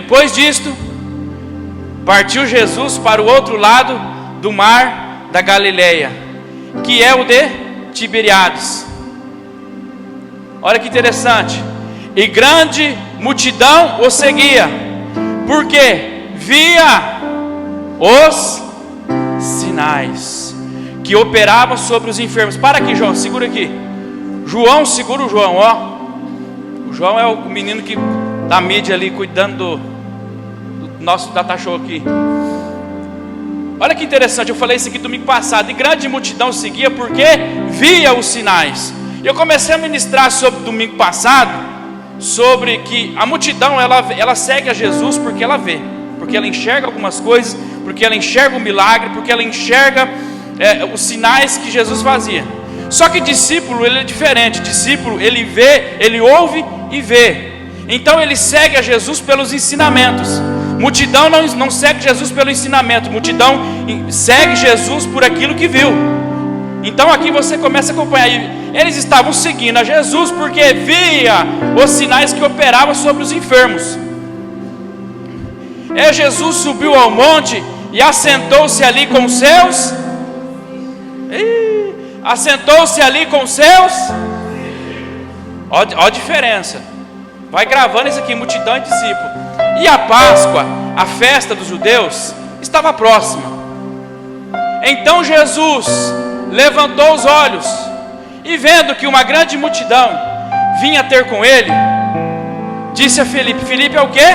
Depois disto, partiu Jesus para o outro lado do mar da Galileia, que é o de Tiberíades. Olha que interessante. E grande multidão o seguia, porque via os sinais que operavam sobre os enfermos. Para aqui, João, segura aqui. João, segura o João, ó. O João é o menino que da mídia ali, cuidando do nosso data show aqui. Olha que interessante, eu falei isso aqui domingo passado. E grande multidão seguia porque via os sinais. E eu comecei a ministrar sobre domingo passado, sobre que a multidão ela segue a Jesus porque ela vê, porque ela enxerga algumas coisas, porque ela enxerga o milagre, porque ela enxerga os sinais que Jesus fazia. Só que discípulo, ele é diferente. Discípulo, ele vê, ele ouve e vê. Então ele segue a Jesus pelos ensinamentos. Multidão não segue Jesus pelo ensinamento. Multidão segue Jesus por aquilo que viu. Então aqui você começa a acompanhar. Eles estavam seguindo a Jesus porque via os sinais que operavam sobre os enfermos. Jesus subiu ao monte e assentou-se ali com os seus. Assentou-se ali com os seus. Ó a diferença. Vai gravando isso aqui, multidão e discípulo. E a Páscoa, a festa dos judeus, estava próxima. Então Jesus levantou os olhos e vendo que uma grande multidão vinha ter com ele, disse a Filipe. Filipe é o quê?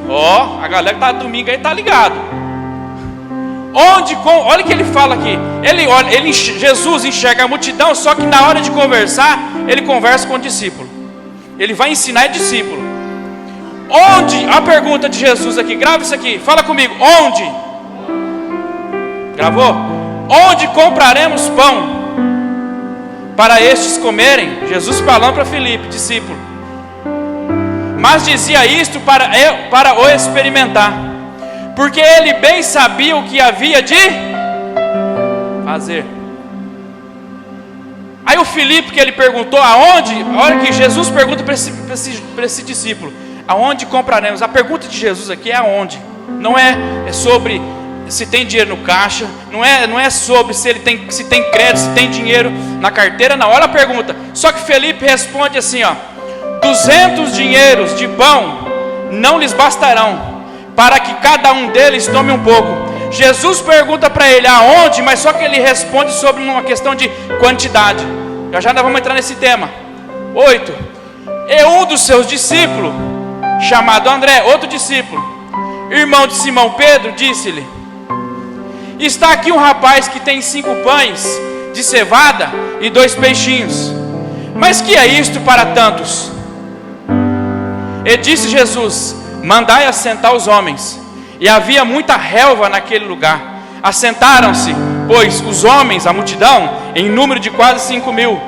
Ó, a galera que está domingo aí está ligado. Olha o que ele fala aqui. Jesus enxerga a multidão, só que na hora de conversar, ele conversa com o discípulo. Ele vai ensinar discípulo. Onde? A pergunta de Jesus aqui, grava isso aqui, fala comigo. Onde? Gravou? Onde compraremos pão para estes comerem? Jesus falando para Filipe, discípulo. Mas dizia isto para o experimentar, porque ele bem sabia o que havia de fazer. Aí o Filipe, que ele perguntou aonde, olha que Jesus pergunta para esse discípulo, aonde compraremos? A pergunta de Jesus aqui é aonde. Não é sobre se tem dinheiro no caixa, não é sobre se tem crédito, se tem dinheiro na carteira, não. Olha a pergunta. Só que Filipe responde assim, ó: 200 dinheiros de pão não lhes bastarão, para que cada um deles tome um pouco. Jesus pergunta para ele aonde, mas só que ele responde sobre uma questão de quantidade. Já nós vamos entrar nesse tema. 8. E um dos seus discípulos, chamado André, outro discípulo, irmão de Simão Pedro, disse-lhe: está aqui um rapaz que tem 5 pães de cevada e 2 peixinhos. Mas que é isto para tantos? E disse Jesus: mandai assentar os homens. E havia muita relva naquele lugar. Assentaram-se, pois, os homens, a multidão, em número de quase 5.000.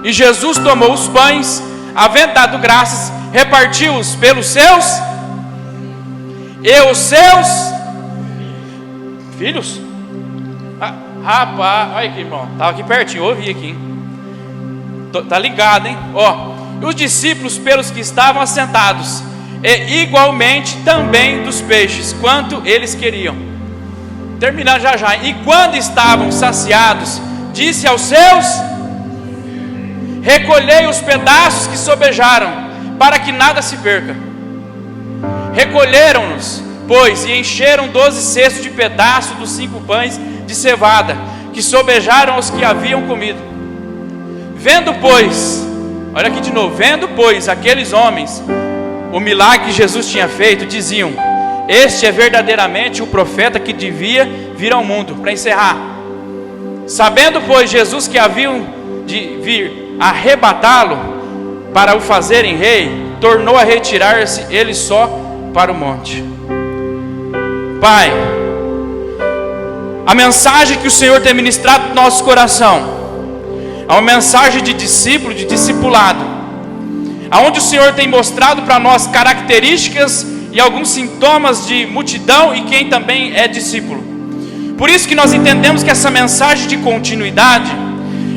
E Jesus tomou os pães, havendo dado graças, repartiu-os pelos seus e os seus filhos. Rapaz, olha aqui, irmão, estava aqui pertinho, ouvi aqui, hein? Tá ligado, hein? Ó, os discípulos pelos que estavam assentados, e igualmente também dos peixes, quanto eles queriam. Terminando já. E quando estavam saciados, disse aos seus: recolhei os pedaços que sobejaram, para que nada se perca. Recolheram-nos, pois, e encheram 12 cestos de pedaços dos 5 pães de cevada, que sobejaram os que haviam comido. Vendo, pois, olha aqui de novo, vendo, pois, aqueles homens o milagre que Jesus tinha feito, diziam: este é verdadeiramente o profeta que devia vir ao mundo. Para encerrar, sabendo, pois, Jesus que haviam de vir arrebatá-lo para o fazerem rei, tornou a retirar-se ele só para o monte. Pai, a mensagem que o Senhor tem ministrado no nosso coração é uma mensagem de discípulo, de discipulado, aonde o Senhor tem mostrado para nós características e alguns sintomas de multidão e quem também é discípulo. Por isso que nós entendemos que essa mensagem de continuidade,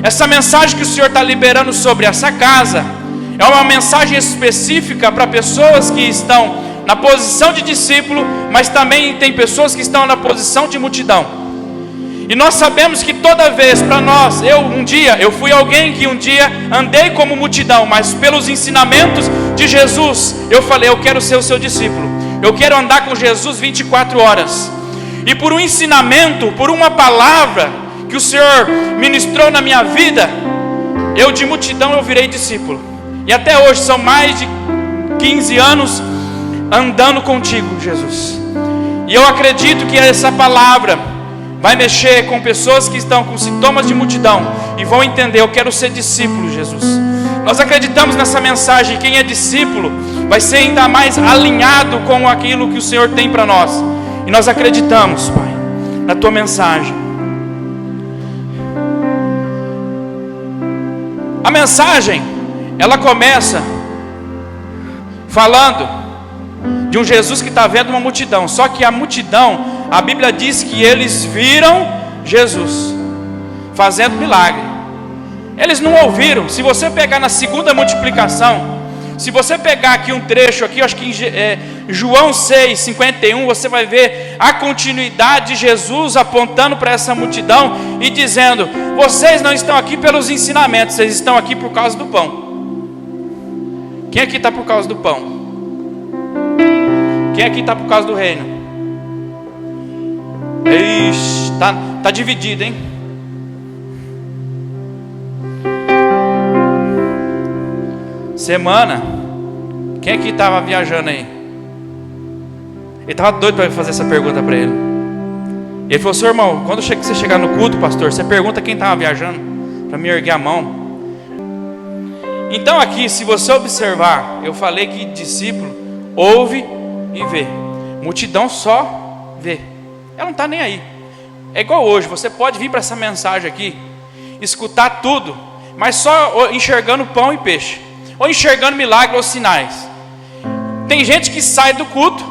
essa mensagem que o Senhor está liberando sobre essa casa, É uma mensagem específica para pessoas que estão na posição de discípulo, mas também tem pessoas que estão na posição de multidão. E nós sabemos que toda vez para nós, eu fui alguém que um dia andei como multidão, mas pelos ensinamentos de Jesus, eu falei, eu quero ser o seu discípulo. Eu quero andar com Jesus 24 horas. E por um ensinamento, por uma palavra que o Senhor ministrou na minha vida, eu de multidão eu virei discípulo. E até hoje são mais de 15 anos andando contigo, Jesus. E eu acredito que essa palavra vai mexer com pessoas que estão com sintomas de multidão e vão entender, eu quero ser discípulo, Jesus. Nós acreditamos nessa mensagem, quem é discípulo vai ser ainda mais alinhado com aquilo que o Senhor tem para nós. E nós acreditamos, Pai, na Tua mensagem. A mensagem, ela começa falando de um Jesus que está vendo uma multidão. Só que a multidão, a Bíblia diz que eles viram Jesus fazendo milagre. Eles não ouviram. Se você pegar na segunda multiplicação, se você pegar aqui um trecho aqui, eu acho que em João 6:51, você vai ver a continuidade de Jesus apontando para essa multidão e dizendo: vocês não estão aqui pelos ensinamentos, vocês estão aqui por causa do pão. Quem aqui está por causa do pão? Quem aqui está por causa do reino? Ixi, tá dividido, hein? Semana, quem aqui estava viajando aí? Ele estava doido para fazer essa pergunta para ele. E ele falou: seu irmão, quando você chegar no culto, pastor, você pergunta quem estava viajando, para me erguer a mão. Então aqui, se você observar, eu falei que discípulo ouve e vê. Multidão só vê. Ela não está nem aí. É igual hoje, você pode vir para essa mensagem aqui, escutar tudo, mas só enxergando pão e peixe, ou enxergando milagres ou sinais. Tem gente que sai do culto.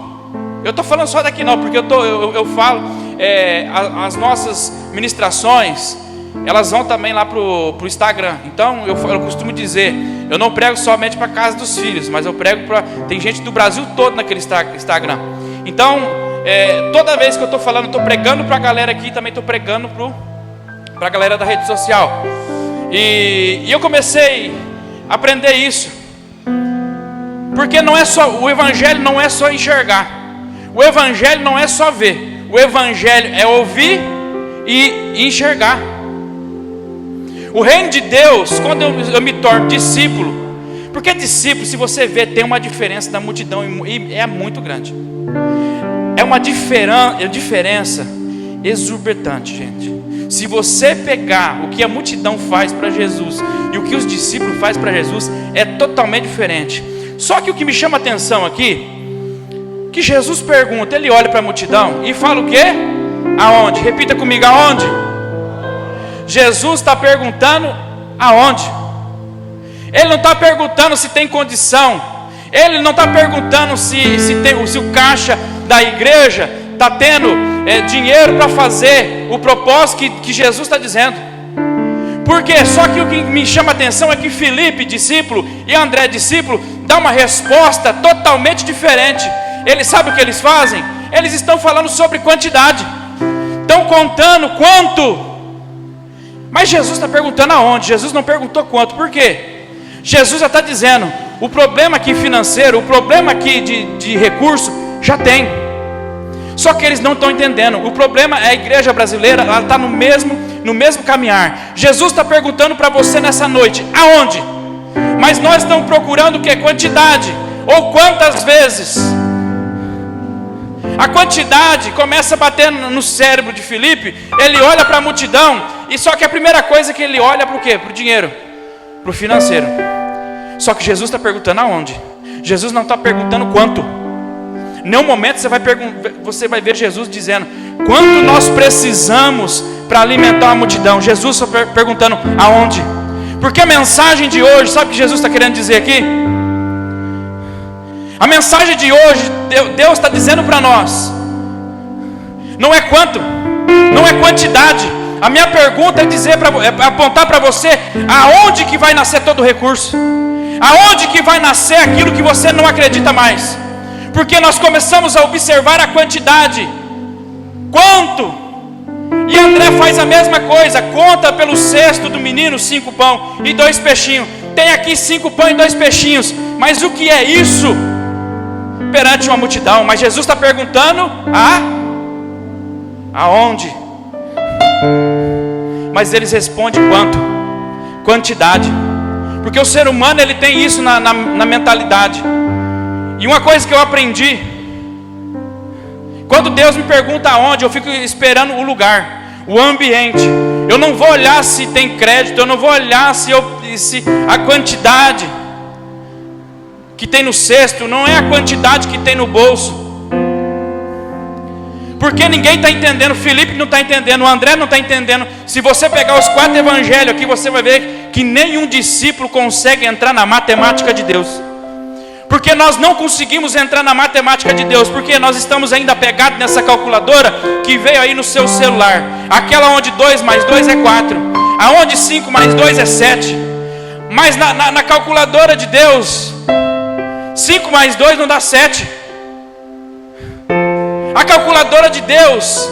Eu estou falando só daqui não, porque eu falo, as nossas ministrações, elas vão também lá para o Instagram. Então eu costumo dizer, eu não prego somente para a casa dos filhos, mas eu prego para... Tem gente do Brasil todo naquele Instagram. Então, toda vez que eu estou falando, estou pregando para a galera aqui, também estou pregando para a galera da rede social. E eu comecei a aprender isso, porque não é só, o evangelho não é só enxergar, o evangelho não é só ver, o evangelho é ouvir e enxergar. O reino de Deus, quando eu me torno discípulo, porque discípulo, se você ver, tem uma diferença da multidão, e é muito grande. É uma diferença exorbitante, gente. Se você pegar o que a multidão faz para Jesus e o que os discípulos fazem para Jesus, é totalmente diferente. Só que o que me chama a atenção aqui, que Jesus pergunta, ele olha para a multidão e fala o quê? Aonde? Repita comigo, aonde? Jesus está perguntando aonde? Ele não está perguntando se tem condição. Ele não está perguntando se o caixa da igreja está tendo dinheiro para fazer o propósito que Jesus está dizendo. Por quê? Só que o que me chama a atenção é que Filipe, discípulo, e André, discípulo, dá uma resposta totalmente diferente. Eles sabem o que eles fazem? Eles estão falando sobre quantidade, estão contando quanto. Mas Jesus está perguntando aonde? Jesus não perguntou quanto. Por quê? Jesus já está dizendo, o problema aqui financeiro, o problema aqui de recurso, já tem. Só que eles não estão entendendo. O problema é a igreja brasileira, ela está no mesmo caminhar. Jesus está perguntando para você nessa noite, aonde? Mas nós estamos procurando o que? Quantidade. Ou quantas vezes? A quantidade começa a bater no cérebro de Filipe. Ele olha para a multidão, e só que a primeira coisa que ele olha é para o quê? Para o dinheiro, para o financeiro. Só que Jesus está perguntando aonde? Jesus não está perguntando quanto. Em nenhum momento você vai ver Jesus dizendo quanto nós precisamos para alimentar a multidão. Jesus só perguntando aonde. Porque a mensagem de hoje, sabe o que Jesus está querendo dizer aqui? A mensagem de hoje, Deus está dizendo para nós, não é quanto, não é quantidade. A minha pergunta é apontar para você aonde que vai nascer todo o recurso. Aonde que vai nascer aquilo que você não acredita mais? Porque nós começamos a observar a quantidade. Quanto? E André faz a mesma coisa. Conta pelo cesto do menino 5 pão e 2 peixinhos. Tem aqui 5 pão e 2 peixinhos. Mas o que é isso perante uma multidão? Mas Jesus está perguntando aonde? Mas eles respondem quanto? Quantidade. Porque o ser humano, ele tem isso na mentalidade. E uma coisa que eu aprendi, quando Deus me pergunta aonde, eu fico esperando o lugar, o ambiente. Eu não vou olhar se tem crédito, eu não vou olhar se a quantidade que tem no cesto, não é a quantidade que tem no bolso. Porque ninguém está entendendo, Felipe não está entendendo, o André não está entendendo. Se você pegar os 4 evangelhos aqui, você vai ver que nenhum discípulo consegue entrar na matemática de Deus. Porque nós não conseguimos entrar na matemática de Deus, porque nós estamos ainda pegados nessa calculadora que veio aí no seu celular. Aquela onde 2 mais 2 é 4, aonde 5 mais 2 é 7. Mas na calculadora de Deus, 5 mais 2 não dá 7. A calculadora de Deus,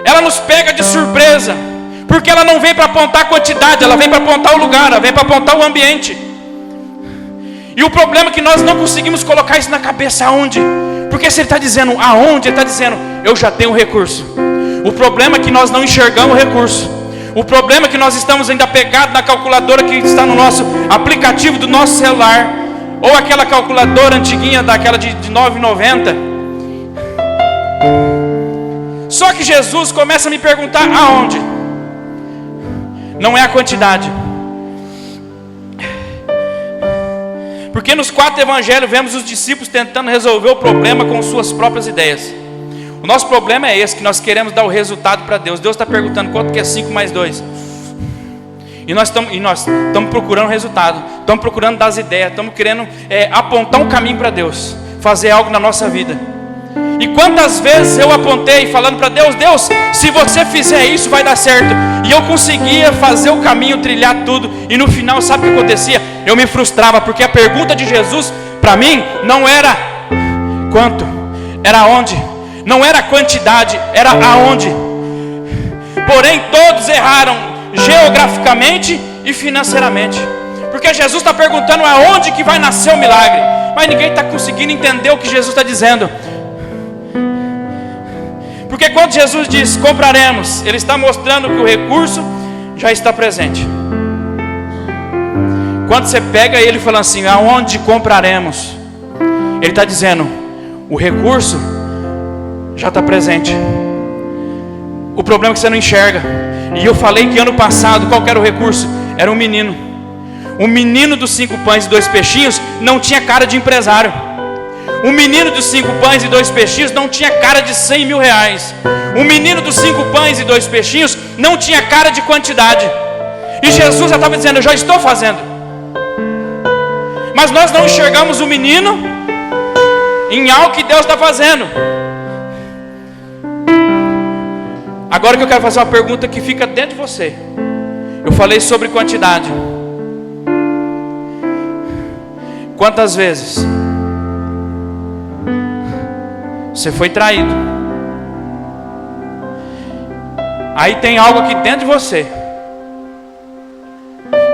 ela nos pega de surpresa, porque ela não vem para apontar a quantidade, ela vem para apontar o lugar, ela vem para apontar o ambiente. E o problema é que nós não conseguimos colocar isso na cabeça. Aonde? Porque se ele está dizendo aonde, ele está dizendo eu já tenho o recurso. O problema é que nós não enxergamos o recurso. O problema é que nós estamos ainda pegados na calculadora que está no nosso aplicativo do nosso celular, ou aquela calculadora antiguinha daquela de R$ 9,90. Só que Jesus começa a me perguntar aonde? Não é a quantidade. Porque nos 4 evangelhos vemos os discípulos tentando resolver o problema com suas próprias ideias. O nosso problema é esse, que nós queremos dar o resultado para Deus. Deus está perguntando quanto que é 5 mais 2. E nós estamos procurando resultado, estamos procurando dar as ideias, estamos querendo apontar um caminho para Deus, fazer algo na nossa vida. E quantas vezes eu apontei falando para Deus, Deus, se você fizer isso vai dar certo. E eu conseguia fazer o caminho, trilhar tudo. E no final, sabe o que acontecia? Eu me frustrava, porque a pergunta de Jesus para mim não era quanto, era onde. Não era quantidade, era aonde. Porém todos erraram geograficamente e financeiramente. Porque Jesus está perguntando aonde que vai nascer o milagre. Mas ninguém está conseguindo entender o que Jesus está dizendo. Porque quando Jesus diz compraremos, Ele está mostrando que o recurso já está presente. Quando você pega ele falando assim, aonde compraremos? Ele está dizendo, o recurso já está presente. O problema é que você não enxerga. E eu falei que ano passado, qual que era o recurso? Era um menino. O menino dos 5 pães e 2 peixinhos não tinha cara de empresário. O menino dos 5 pães e 2 peixinhos não tinha cara de 100 mil reais. O menino dos 5 pães e 2 peixinhos não tinha cara de quantidade. E Jesus já estava dizendo, eu já estou fazendo. Mas nós não enxergamos o menino em algo que Deus está fazendo. Agora que eu quero fazer uma pergunta que fica dentro de você. Eu falei sobre quantidade. Quantas vezes você foi traído? Aí tem algo aqui dentro de você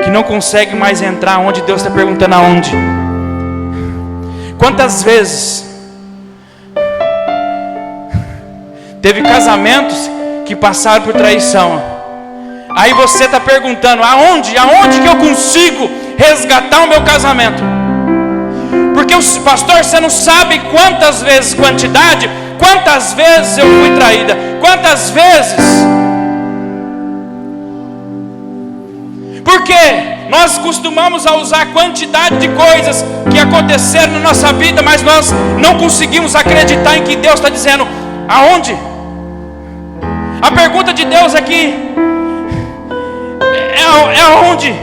que não consegue mais entrar onde Deus está perguntando aonde. Quantas vezes teve casamentos que passaram por traição? Aí você está perguntando aonde que eu consigo resgatar o meu casamento? Porque pastor, você não sabe quantas vezes quantidade, quantas vezes eu fui traída, quantas vezes. Porque nós costumamos a usar a quantidade de coisas que aconteceram na nossa vida, mas nós não conseguimos acreditar em que Deus está dizendo aonde. A pergunta de Deus aqui é aonde?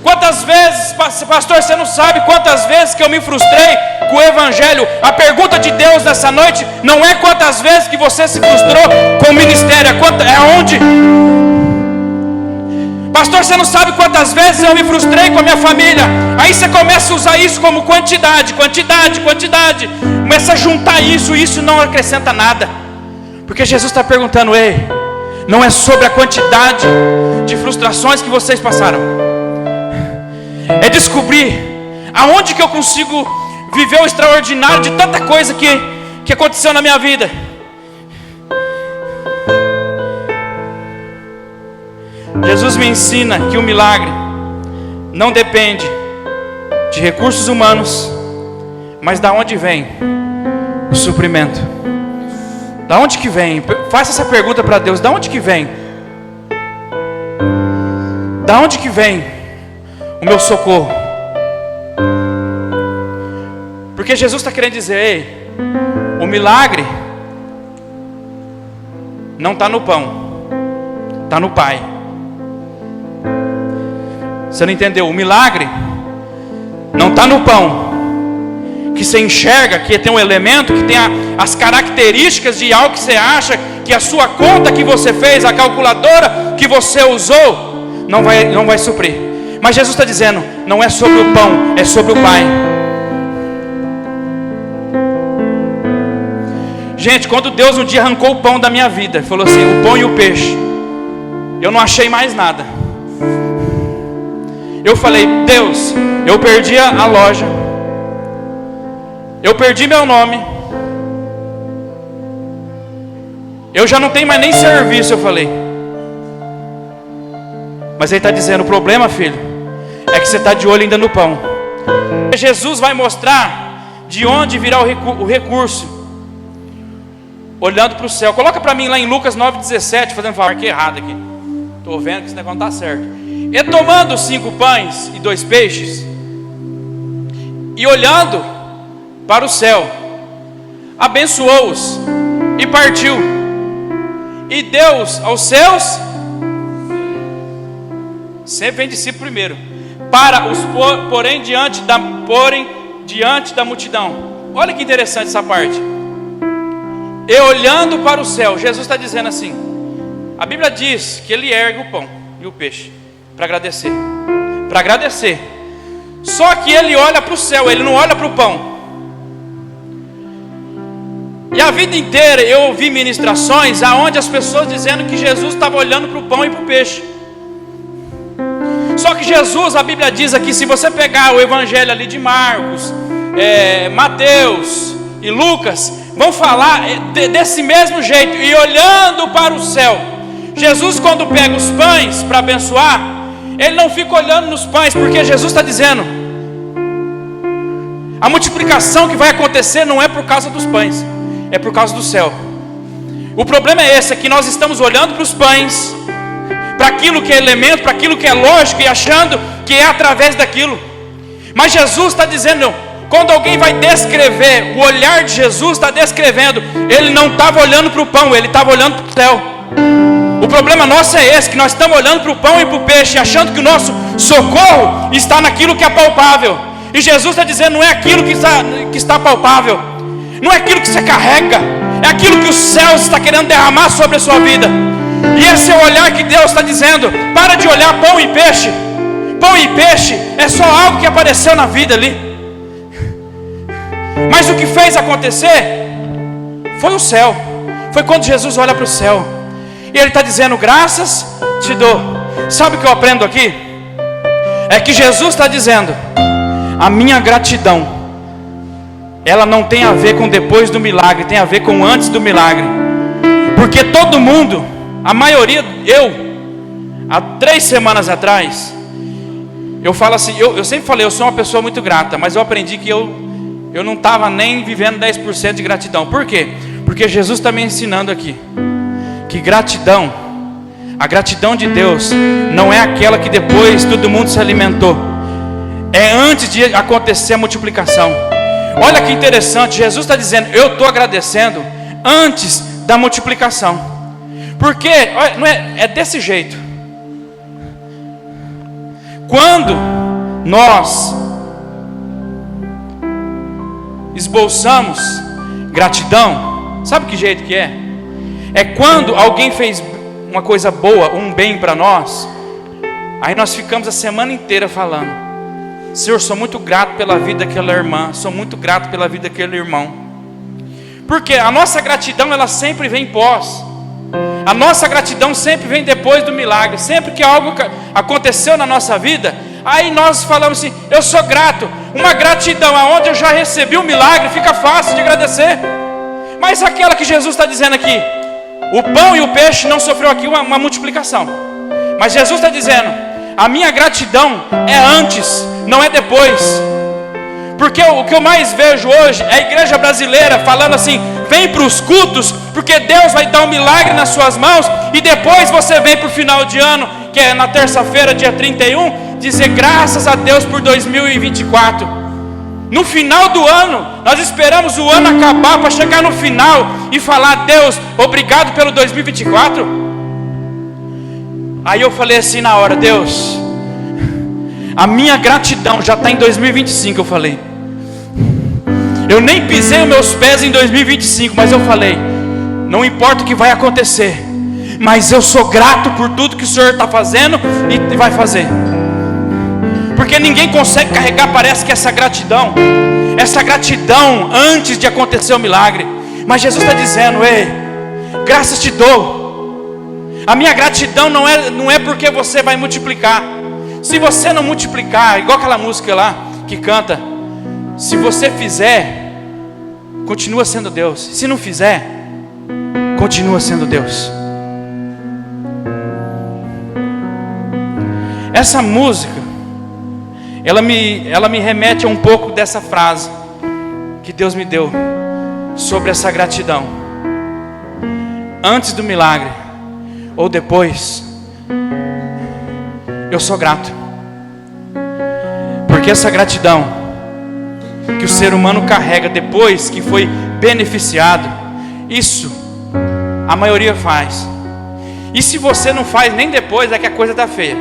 Quantas vezes, pastor, você não sabe quantas vezes que eu me frustrei com o evangelho. A pergunta de Deus nessa noite não é quantas vezes que você se frustrou com o ministério, é aonde. Pastor, você não sabe quantas vezes eu me frustrei com a minha família. Aí você começa a usar isso como quantidade. Começa a juntar isso não acrescenta nada. Porque Jesus está perguntando: ei, não é sobre a quantidade de frustrações que vocês passaram, é descobrir aonde que eu consigo viver o extraordinário de tanta coisa que aconteceu na minha vida. Jesus me ensina que o milagre não depende de recursos humanos, mas da onde vem o suprimento. Da onde que vem? Faça essa pergunta para Deus: da onde que vem? Da onde que vem o meu socorro? Porque Jesus está querendo dizer: ei, o milagre não está no pão, está no Pai. Você não entendeu? O milagre não está no pão, que você enxerga, que tem um elemento, que tem as características de algo que você acha, que a sua conta que você fez, a calculadora que você usou, não vai suprir. Mas Jesus está dizendo: não é sobre o pão, é sobre o Pai. Gente, quando Deus um dia arrancou o pão da minha vida, falou assim: o pão e o peixe, eu não achei mais nada. Eu falei: Deus, eu perdi a loja, eu perdi meu nome, eu já não tenho mais nem serviço. Eu falei. Mas ele está dizendo: o problema, filho, é que você está de olho ainda no pão. Jesus vai mostrar de onde virá o recurso, olhando para o céu. Coloca para mim lá em Lucas 9,17, fazendo favor, que errado aqui, estou vendo que esse negócio não está certo. E tomando 5 pães e 2 peixes, e olhando para o céu, abençoou-os e partiu, e deu aos seus, sempre vem discípulo primeiro, para os porem diante da multidão. Olha que interessante essa parte. E olhando para o céu, Jesus está dizendo assim, a Bíblia diz que ele ergue o pão e o peixe para agradecer, só que ele olha para o céu, ele não olha para o pão. E a vida inteira eu ouvi ministrações aonde as pessoas dizendo que Jesus estava olhando para o pão e para o peixe. Só que Jesus, a Bíblia diz aqui, se você pegar o evangelho ali de Marcos, Mateus e Lucas, vão falar desse mesmo jeito, e olhando para o céu. Jesus, quando pega os pães para abençoar, ele não fica olhando nos pães, porque Jesus está dizendo, a multiplicação que vai acontecer não é por causa dos pães, é por causa do céu. O problema é esse, é que nós estamos olhando para os pães, para aquilo que é elemento, para aquilo que é lógico, e achando que é através daquilo. Mas Jesus está dizendo, quando alguém vai descrever, o olhar de Jesus está descrevendo, ele não estava olhando para o pão, ele estava olhando para o céu. O problema nosso é esse, que nós estamos olhando para o pão e para o peixe, achando que o nosso socorro está naquilo que é palpável. E Jesus está dizendo, não é aquilo que está palpável, não é aquilo que você carrega, é aquilo que o céu está querendo derramar sobre a sua vida. E esse é o olhar que Deus está dizendo, para de olhar pão e peixe. Pão e peixe é só algo que apareceu na vida ali, mas o que fez acontecer foi o céu. Foi quando Jesus olha para o céu, e ele está dizendo, graças te dou. Sabe o que eu aprendo aqui? É que Jesus está dizendo, a minha gratidão, ela não tem a ver com depois do milagre, tem a ver com antes do milagre. Porque todo mundo, a maioria, há 3 semanas atrás, eu falo assim, eu sempre falei, eu sou uma pessoa muito grata, mas eu aprendi que eu não estava nem vivendo 10% de gratidão. Por quê? Porque Jesus está me ensinando aqui, que gratidão, a gratidão de Deus, não é aquela que depois todo mundo se alimentou, é antes de acontecer a multiplicação. Olha que interessante, Jesus está dizendo, eu estou agradecendo antes da multiplicação. Porque não é desse jeito. Quando nós esboçamos gratidão, sabe que jeito que é? É quando alguém fez uma coisa boa, um bem para nós, Aí nós ficamos a semana inteira falando: Senhor, sou muito grato pela vida daquela irmã, sou muito grato pela vida daquele irmão. Porque a nossa gratidão, ela sempre vem pós. A nossa gratidão sempre vem depois do milagre. Sempre que algo aconteceu na nossa vida, aí nós falamos assim: eu sou grato. Uma gratidão aonde eu já recebi o milagre, fica fácil de agradecer. Mas aquela que Jesus está dizendo aqui, o pão e o peixe não sofreu aqui uma multiplicação. Mas Jesus está dizendo: a minha gratidão é antes, não é depois. Porque o que eu mais vejo hoje é a igreja brasileira falando assim: vem para os cultos, porque Deus vai dar um milagre nas suas mãos, e depois você vem para o final de ano, que é na terça-feira, dia 31, dizer graças a Deus por 2024. No final do ano, nós esperamos o ano acabar para chegar no final e falar: Deus, obrigado pelo 2024. Aí eu falei assim na hora: Deus, a minha gratidão já está em 2025. Eu falei, eu nem pisei os meus pés em 2025, mas eu falei: não importa o que vai acontecer, mas eu sou grato por tudo que o Senhor está fazendo e vai fazer. Porque ninguém consegue carregar, parece que essa gratidão antes de acontecer o milagre. Mas Jesus está dizendo: ei, graças te dou. A minha gratidão não é porque você vai multiplicar. Se você não multiplicar, igual aquela música lá que canta, se você fizer, continua sendo Deus. Se não fizer, continua sendo Deus. Essa música, ela me remete a um pouco dessa frase que Deus me deu sobre essa gratidão. Antes do milagre ou depois, eu sou grato. Porque essa gratidão que o ser humano carrega depois que foi beneficiado, isso a maioria faz. E se você não faz nem depois, é que a coisa está feia.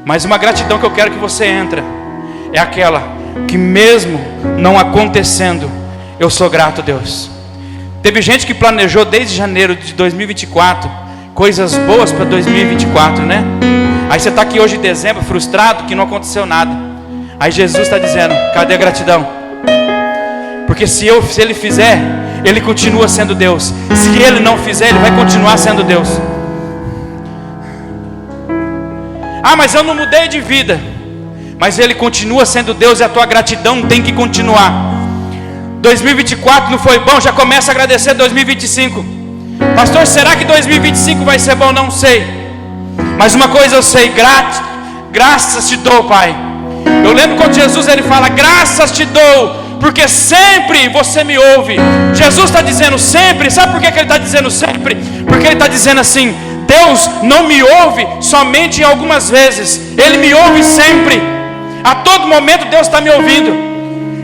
Mas uma gratidão que eu quero que você entre é aquela que mesmo não acontecendo, eu sou grato a Deus. Teve gente que planejou desde janeiro de 2024 coisas boas para 2024, né? Aí você está aqui hoje em dezembro frustrado que não aconteceu nada. Aí Jesus está dizendo: cadê a gratidão? Porque se ele fizer, ele continua sendo Deus. Se ele não fizer, ele vai continuar sendo Deus. Ah, mas eu não mudei de vida. Mas ele continua sendo Deus e a tua gratidão tem que continuar. 2024 não foi bom, já começa a agradecer 2025. Pastor, será que 2025 vai ser bom? Não sei. Mas uma coisa eu sei: graças te dou, Pai. Eu lembro quando Jesus ele fala: graças te dou, porque sempre você me ouve. Jesus está dizendo sempre. Sabe por que ele está dizendo sempre? Porque ele está dizendo assim: Deus não me ouve somente em algumas vezes, Ele me ouve sempre. A todo momento Deus está me ouvindo.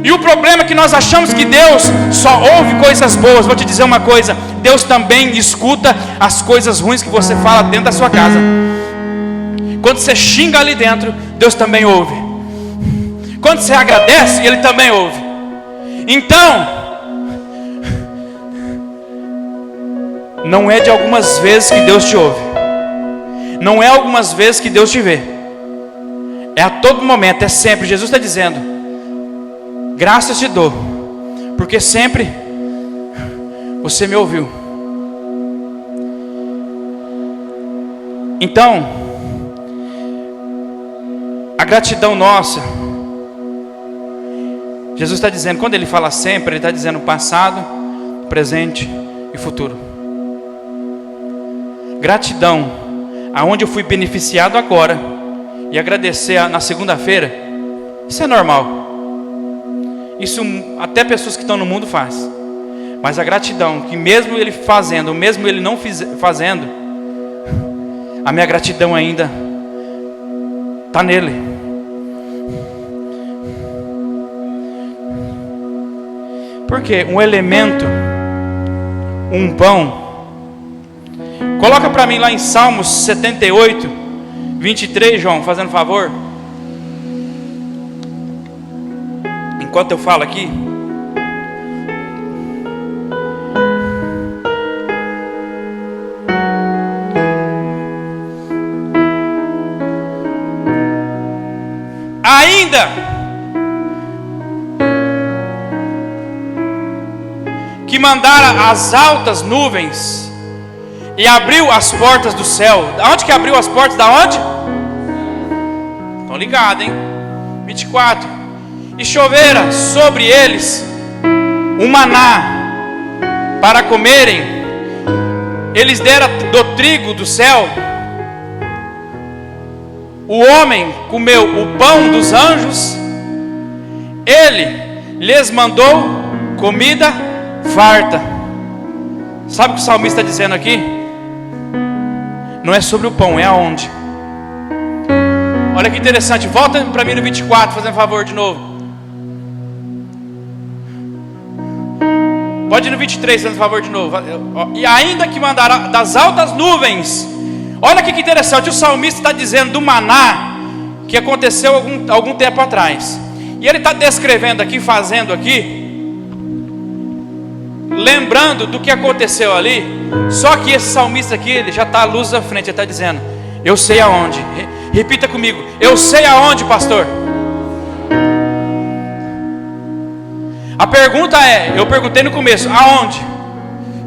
E o problema é que nós achamos que Deus só ouve coisas boas. Vou te dizer uma coisa: Deus também escuta as coisas ruins que você fala dentro da sua casa. Quando você xinga ali dentro, Deus também ouve. Quando você agradece, Ele também ouve. Então, não é de algumas vezes que Deus te ouve. Não é algumas vezes que Deus te vê. É a todo momento, é sempre. Jesus está dizendo: graças te dou, porque sempre você me ouviu. Então, a gratidão nossa, Jesus está dizendo, quando Ele fala sempre, Ele está dizendo passado, presente e futuro. Gratidão, aonde eu fui beneficiado agora, e agradecer na segunda-feira, isso é normal. Isso até pessoas que estão no mundo faz. Mas a gratidão, que mesmo Ele fazendo, mesmo Ele não fazendo, a minha gratidão ainda está nele. Porque um elemento, um pão. Coloca para mim lá em Salmos 78, 23, João, fazendo favor. Enquanto eu falo aqui. que mandara as altas nuvens e abriu as portas do céu. Aonde que abriu as portas? Da onde? Estão ligados, hein? 24. E chovera sobre eles um maná para comerem. Eles deram do trigo do céu. O homem comeu o pão dos anjos. Ele lhes mandou comida farta. Sabe o que o salmista está dizendo aqui? Não é sobre o pão, é aonde. Olha que interessante. Volta para mim no 24, fazendo favor de novo. Pode ir no 23, fazendo favor de novo. E ainda que mandará das altas nuvens. Olha que interessante. O salmista está dizendo do maná que aconteceu algum tempo atrás. E ele está descrevendo aqui, fazendo aqui, lembrando do que aconteceu ali. Só que esse salmista aqui, ele já está à luz da frente. Ele está dizendo: eu sei aonde. Repita comigo: eu sei aonde, pastor. A pergunta é, eu perguntei no começo, aonde?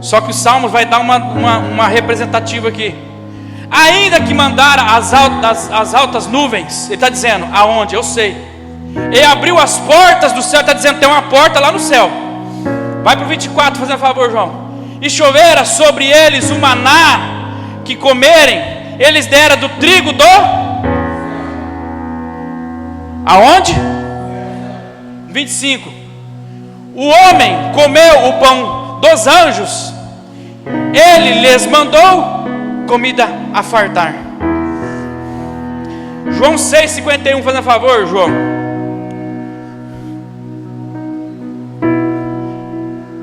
Só que o Salmo vai dar uma representativa aqui. Ainda que mandar as altas nuvens, ele está dizendo, aonde? Eu sei. Ele abriu as portas do céu, está dizendo, tem uma porta lá no céu. Vai para o 24, fazendo favor, João. E chovera sobre eles o maná que comerem, eles deram do trigo do... Aonde? 25. O homem comeu o pão dos anjos, ele lhes mandou comida a fartar. João 6,51, fazendo favor, João.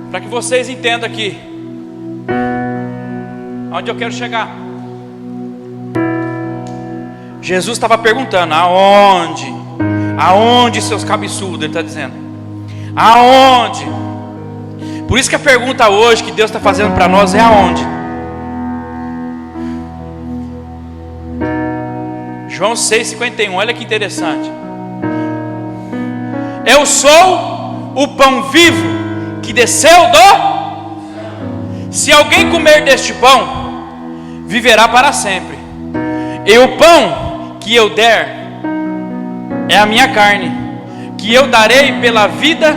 Para que vocês entendam aqui onde eu quero chegar. Jesus estava perguntando, aonde? Aonde, seus cabeçudos? Ele está dizendo, aonde? Por isso que a pergunta hoje que Deus está fazendo para nós é aonde? João 6,51, olha que interessante. Eu sou o pão vivo que desceu do... Se alguém comer deste pão, viverá para sempre. E o pão que eu der é a minha carne, que eu darei pela vida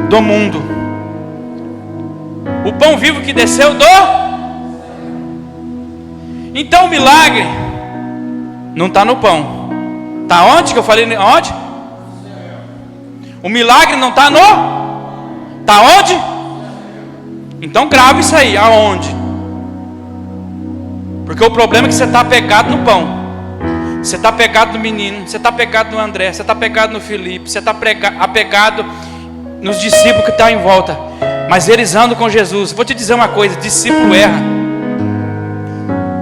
do mundo. O pão vivo que desceu do... Então o milagre não está no pão. Está onde que eu falei? Onde? O milagre não está no... Está onde? Então grave isso aí, aonde? Porque o problema é que você está apegado no pão. Você está apegado no menino, você está apegado no André, você está apegado no Felipe, você está apegado nos discípulos que estão em volta. Mas eles andam com Jesus. Vou te dizer uma coisa, discípulo erra.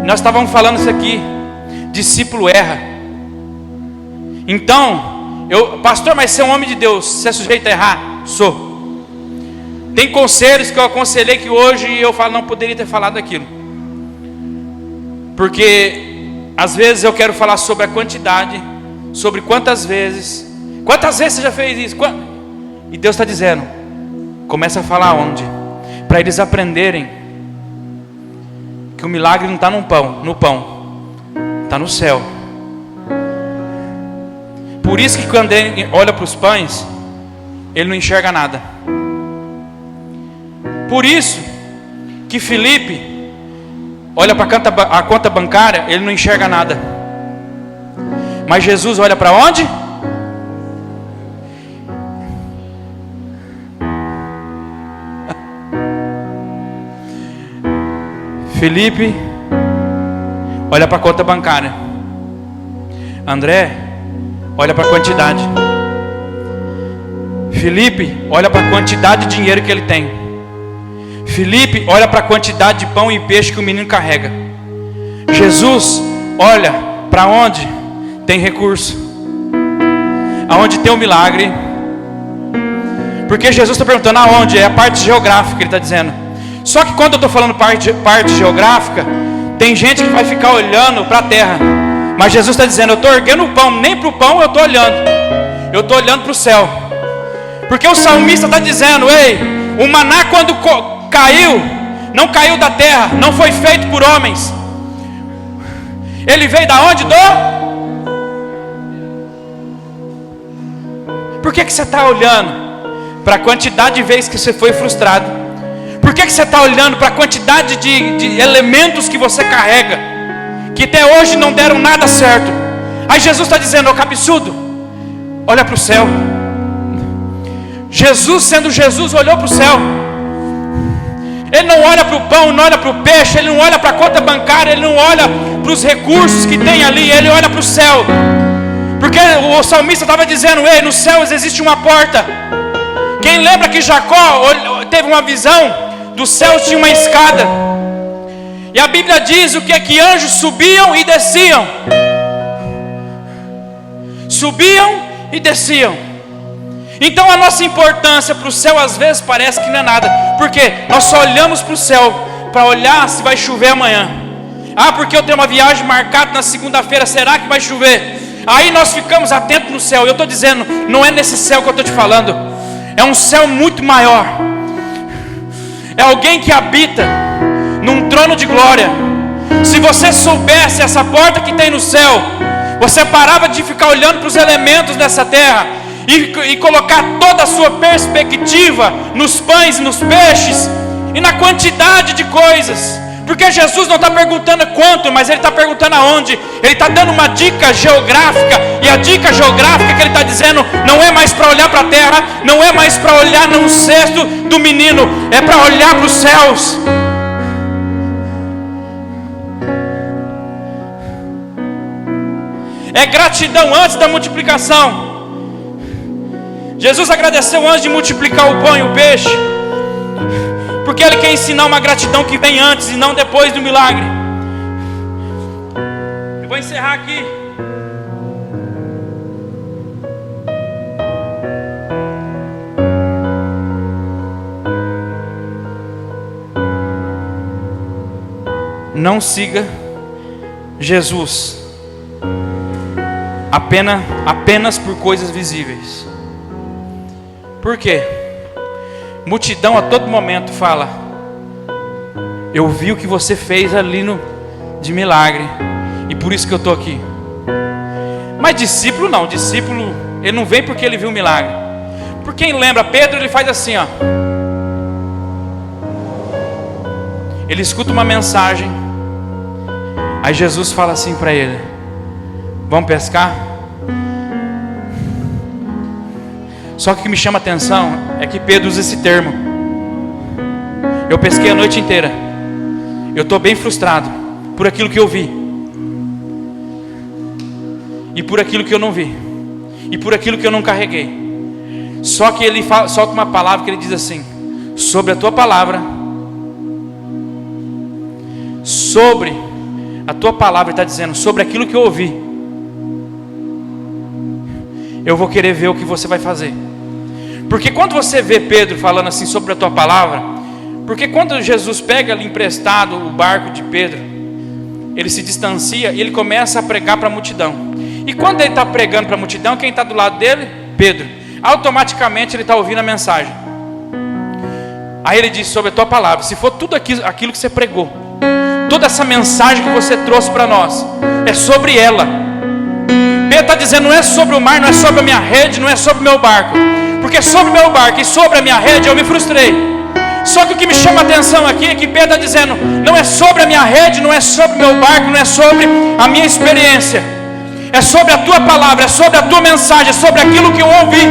Nós estávamos falando isso aqui. Discípulo erra. Então, pastor, mas você é um homem de Deus, você é sujeito a errar? Sou. Tem conselhos que eu aconselhei que hoje eu falo, não poderia ter falado aquilo. Porque às vezes eu quero falar sobre a quantidade, sobre quantas vezes você já fez isso? E Deus está dizendo, começa a falar onde? Para eles aprenderem que o milagre não está no pão, está no céu. Por isso que quando ele olha para os pães, ele não enxerga nada. Por isso que Felipe olha para a conta bancária, ele não enxerga nada. Mas Jesus olha para onde? Felipe olha para a conta bancária. André olha para a quantidade. Felipe olha para a quantidade de dinheiro que ele tem. Felipe olha para a quantidade de pão e peixe que o menino carrega. Jesus olha para onde tem recurso, aonde tem o milagre. Porque Jesus está perguntando aonde, é a parte geográfica, ele está dizendo. Só que quando eu estou falando parte geográfica, tem gente que vai ficar olhando para a terra. Mas Jesus está dizendo, eu estou erguendo o pão, nem para o pão eu estou olhando. Eu estou olhando para o céu. Porque o salmista está dizendo, ei, o maná quando não caiu da terra, não foi feito por homens. Ele veio da onde? Por que você está olhando para a quantidade de vezes que você foi frustrado? Por que você está olhando para a quantidade de elementos que você carrega, que até hoje não deram nada certo? Aí Jesus está dizendo: ô cabeçudo, olha para o céu. Jesus, sendo Jesus, olhou para o céu. Ele não olha para o pão, não olha para o peixe, ele não olha para a conta bancária, ele não olha para os recursos que tem ali, ele olha para o céu. Porque o salmista estava dizendo: ei, nos céus existe uma porta. Quem lembra que Jacó teve uma visão? Dos céus tinha uma escada. E a Bíblia diz o que é que anjos subiam e desciam. Subiam e desciam. Então a nossa importância para o céu às vezes parece que não é nada, porque nós só olhamos para o céu para olhar se vai chover amanhã. Ah, porque eu tenho uma viagem marcada na segunda-feira, será que vai chover? Aí nós ficamos atentos no céu. Eu estou dizendo, não é nesse céu que eu estou te falando. É um céu muito maior. É alguém que habita num trono de glória. Se você soubesse essa porta que tem no céu, você parava de ficar olhando para os elementos dessa terra e colocar toda a sua perspectiva nos pães e nos peixes e na quantidade de coisas. Porque Jesus não está perguntando quanto, mas Ele está perguntando aonde. Ele está dando uma dica geográfica. E a dica geográfica que Ele está dizendo não é mais para olhar para a terra, não é mais para olhar no cesto do menino, é para olhar para os céus. É gratidão antes da multiplicação. Jesus agradeceu antes de multiplicar o pão e o peixe, porque Ele quer ensinar uma gratidão que vem antes e não depois do milagre. Eu vou encerrar aqui. Não siga Jesus apenas por coisas visíveis. Por quê? Multidão a todo momento fala: eu vi o que você fez ali de milagre, e por isso que eu estou aqui. Mas discípulo não, discípulo ele não vem porque ele viu o milagre. Por quem lembra, Pedro ele faz assim, ó. Ele escuta uma mensagem, aí Jesus fala assim para ele: vamos pescar? Só que o que me chama a atenção é que Pedro usa esse termo: eu pesquei a noite inteira, eu estou bem frustrado por aquilo que eu vi, e por aquilo que eu não vi, e por aquilo que eu não carreguei. Só que ele solta uma palavra que ele diz assim: sobre a tua palavra, sobre a tua palavra, ele está dizendo, sobre aquilo que eu ouvi, eu vou querer ver o que você vai fazer. Porque quando você vê Pedro falando assim sobre a tua palavra, porque quando Jesus pega ali emprestado o barco de Pedro, ele se distancia e ele começa a pregar para a multidão. E quando ele está pregando para a multidão, quem está do lado dele? Pedro. Automaticamente ele está ouvindo a mensagem. Aí ele diz: sobre a tua palavra, se for tudo aquilo que você pregou, toda essa mensagem que você trouxe para nós, é sobre ela. Pedro está dizendo: não é sobre o mar, não é sobre a minha rede, não é sobre o meu barco, porque sobre o meu barco e sobre a minha rede eu me frustrei. Só que o que me chama a atenção aqui é que Pedro está dizendo: não é sobre a minha rede, não é sobre o meu barco, não é sobre a minha experiência, é sobre a tua palavra, é sobre a tua mensagem, é sobre aquilo que eu ouvi.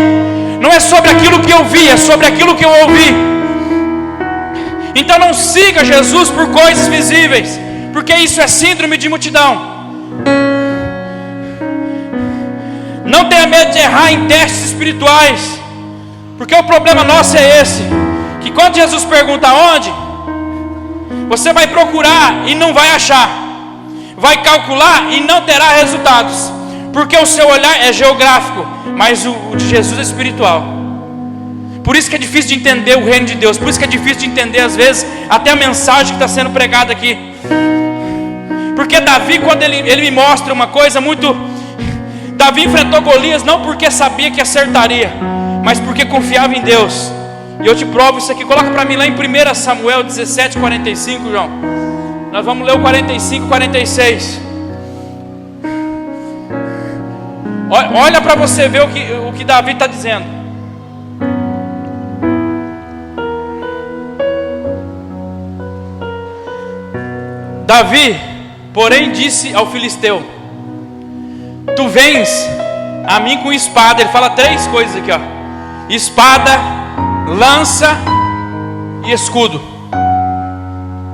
Não é sobre aquilo que eu vi, é sobre aquilo que eu ouvi. Então não siga Jesus por coisas visíveis, porque isso é síndrome de multidão. Não tenha medo de errar em testes espirituais, porque o problema nosso é esse, que quando Jesus pergunta aonde, você vai procurar e não vai achar, vai calcular e não terá resultados, porque o seu olhar é geográfico, mas o de Jesus é espiritual. Por isso que é difícil de entender o reino de Deus, por isso que é difícil de entender às vezes até a mensagem que está sendo pregada aqui. Porque Davi, quando ele me mostra uma coisa muito... Davi enfrentou Golias não porque sabia que acertaria, mas porque confiava em Deus. E eu te provo isso aqui. Coloca para mim lá em 1 Samuel 17, 45, João. Nós vamos ler o 45, 46. Olha para você ver o que Davi está dizendo. Davi, porém, disse ao filisteu: tu vens a mim com espada. Ele fala 3 coisas aqui, ó: espada, lança e escudo.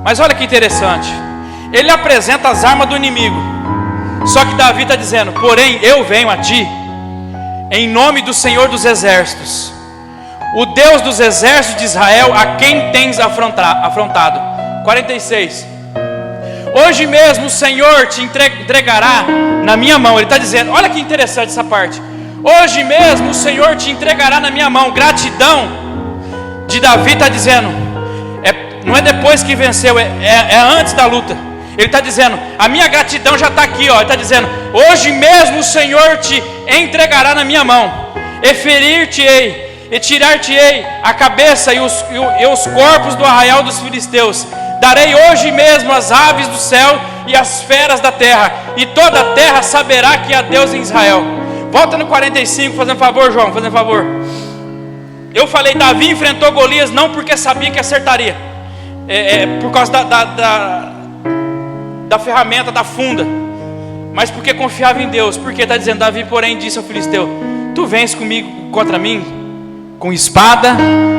Mas olha que interessante, ele apresenta as armas do inimigo. Só que Davi está dizendo: porém eu venho a ti em nome do Senhor dos exércitos, o Deus dos exércitos de Israel, a quem tens afrontado. 46. Hoje mesmo o Senhor te entregará na minha mão. Ele está dizendo, olha que interessante essa parte: hoje mesmo o Senhor te entregará na minha mão. Gratidão de Davi está dizendo, não é depois que venceu, é antes da luta. Ele está dizendo, a minha gratidão já está aqui, ó. Ele está dizendo, hoje mesmo o Senhor te entregará na minha mão, e ferir-te-ei, e tirar-te-ei a cabeça e os corpos do arraial dos filisteus. Darei hoje mesmo as aves do céu e as feras da terra, e toda a terra saberá que há Deus em Israel. Volta no 45, fazendo favor, João, fazendo favor. Eu falei, Davi enfrentou Golias não porque sabia que acertaria, por causa da ferramenta, da funda, mas porque confiava em Deus. Porque está dizendo, Davi, porém, disse ao filisteu: tu vens comigo contra mim com espada,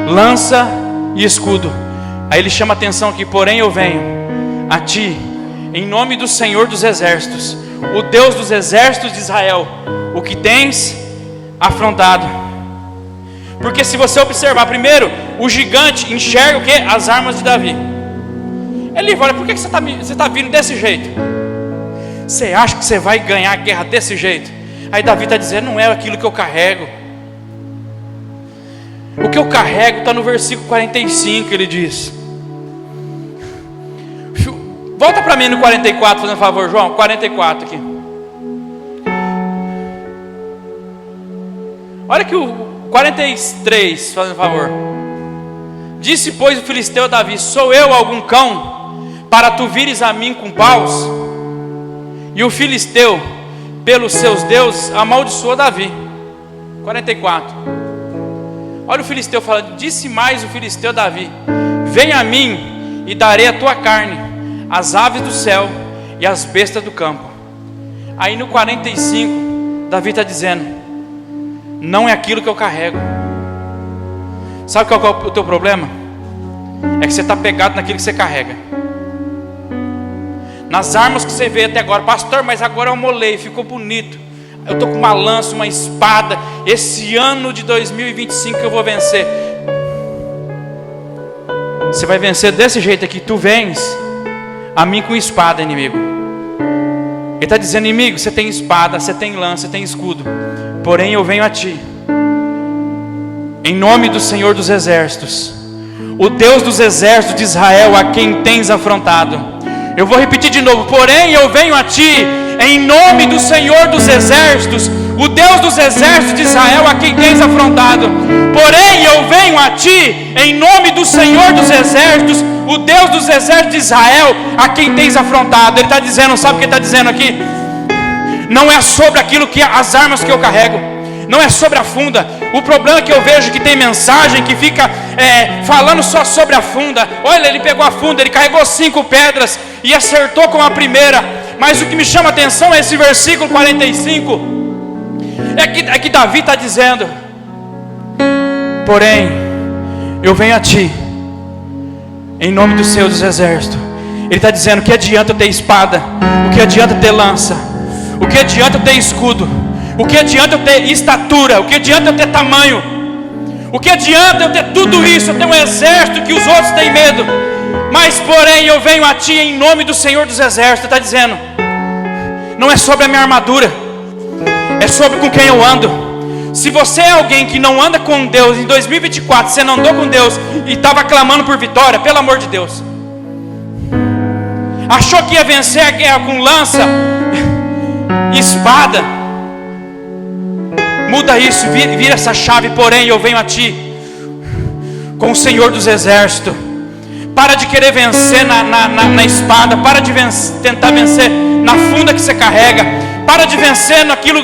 lança e escudo. Aí ele chama a atenção aqui: porém eu venho a ti em nome do Senhor dos exércitos, o Deus dos exércitos de Israel, o que tens afrontado. Porque se você observar, primeiro, o gigante enxerga o que? As armas de Davi. Ele fala: por que você está vindo desse jeito? Você acha que você vai ganhar a guerra desse jeito? Aí Davi está dizendo, não é aquilo que eu carrego. O que eu carrego está no versículo 45, ele diz. Volta para mim no 44, fazendo favor, João, 44 aqui. Olha que o 43, fazendo favor. Disse, pois, o filisteu a Davi: sou eu algum cão, para tu vires a mim com paus? E o filisteu, pelos seus deuses, amaldiçoou Davi. 44. Olha o filisteu falando. Disse mais o filisteu a Davi: vem a mim e darei a tua carne, as aves do céu e as bestas do campo. Aí no 45, Davi está dizendo, não é aquilo que eu carrego. Sabe qual é o teu problema? É que você está pegado naquilo que você carrega, nas armas que você vê até agora. Pastor, mas agora eu molei, ficou bonito, eu estou com uma lança, uma espada. Esse ano de 2025 eu vou vencer. Você vai vencer desse jeito aqui. Tu vens a mim com espada, inimigo. Ele está dizendo, inimigo, você tem espada, você tem lança, você tem escudo, porém eu venho a ti em nome do Senhor dos exércitos, o Deus dos exércitos de Israel, a quem tens afrontado. Eu vou repetir de novo: porém eu venho a ti em nome do Senhor dos exércitos, o Deus dos exércitos de Israel, a quem tens afrontado. Porém eu venho a ti em nome do Senhor dos exércitos, o Deus dos exércitos de Israel, a quem tens afrontado. Ele está dizendo, sabe o que ele está dizendo aqui? Não é sobre aquilo que as armas que eu carrego, não é sobre a funda. O problema é que eu vejo que tem mensagem que fica falando só sobre a funda. Olha, ele pegou a funda, ele carregou 5 pedras e acertou com a primeira. Mas o que me chama a atenção é esse versículo 45. É que Davi está dizendo, porém eu venho a ti em nome do Senhor dos exércitos. Ele está dizendo, o que adianta eu ter espada? O que adianta eu ter lança? O que adianta eu ter escudo? O que adianta eu ter estatura? O que adianta eu ter tamanho? O que adianta eu ter tudo isso? Eu tenho um exército que os outros têm medo. Mas porém eu venho a ti em nome do Senhor dos exércitos. Está dizendo, não é sobre a minha armadura, é sobre com quem eu ando. Se você é alguém que não anda com Deus, em 2024 você não andou com Deus e estava clamando por vitória, pelo amor de Deus, achou que ia vencer a guerra com lança, espada, muda isso, vira essa chave. Porém eu venho a ti com o Senhor dos Exércitos. Para de querer vencer na espada. Para de tentar vencer na funda que você carrega. Para de vencer naquilo.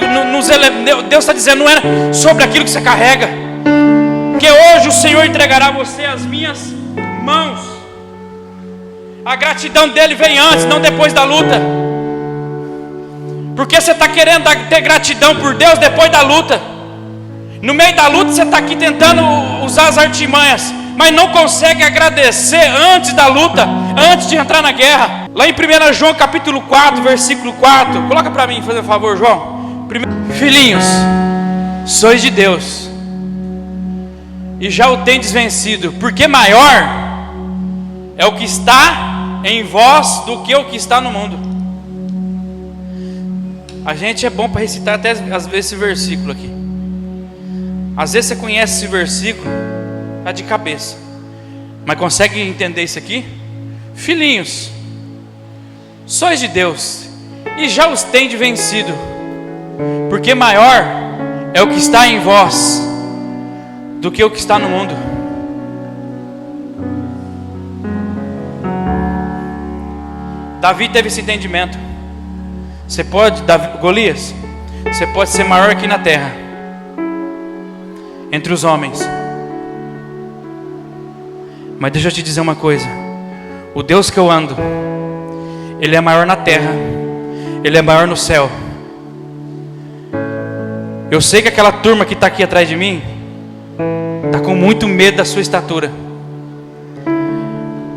Deus está dizendo, não é sobre aquilo que você carrega. Porque hoje o Senhor entregará você às minhas mãos. A gratidão dele vem antes, não depois da luta. Porque você está querendo ter gratidão por Deus depois da luta. No meio da luta você está aqui tentando usar as artimanhas, mas não consegue agradecer antes da luta, antes de entrar na guerra. Lá em 1 João capítulo 4, versículo 4. Coloca para mim, faz um favor, João. Filhinhos, sois de Deus, e já o tendes vencido, porque maior é o que está em vós do que o que está no mundo. A gente é bom para recitar até às vezes esse versículo aqui. Às vezes você conhece esse versículo, tá de cabeça, mas consegue entender isso aqui? Filhinhos, sois de Deus, e já os tendes vencido, porque maior é o que está em vós do que o que está no mundo. Davi teve esse entendimento. Você pode, Golias, você pode ser maior aqui na terra, entre os homens, mas deixa eu te dizer uma coisa: o Deus que eu ando, Ele é maior na terra, Ele é maior no céu. Eu sei que aquela turma que está aqui atrás de mim está com muito medo da sua estatura,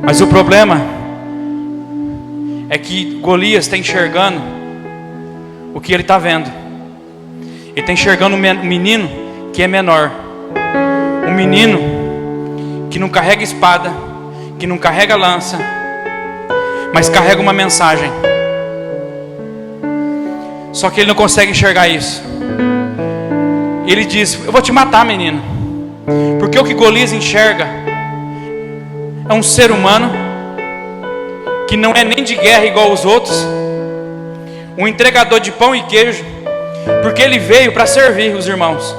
mas o problema é que Golias está enxergando o que ele está vendo. Ele está enxergando um menino que é menor, um menino que não carrega espada, que não carrega lança, mas carrega uma mensagem. Só que ele não consegue enxergar isso. Ele diz: eu vou te matar, menino. Porque o que Golias enxerga é um ser humano que não é nem de guerra igual os outros, um entregador de pão e queijo, porque ele veio para servir os irmãos.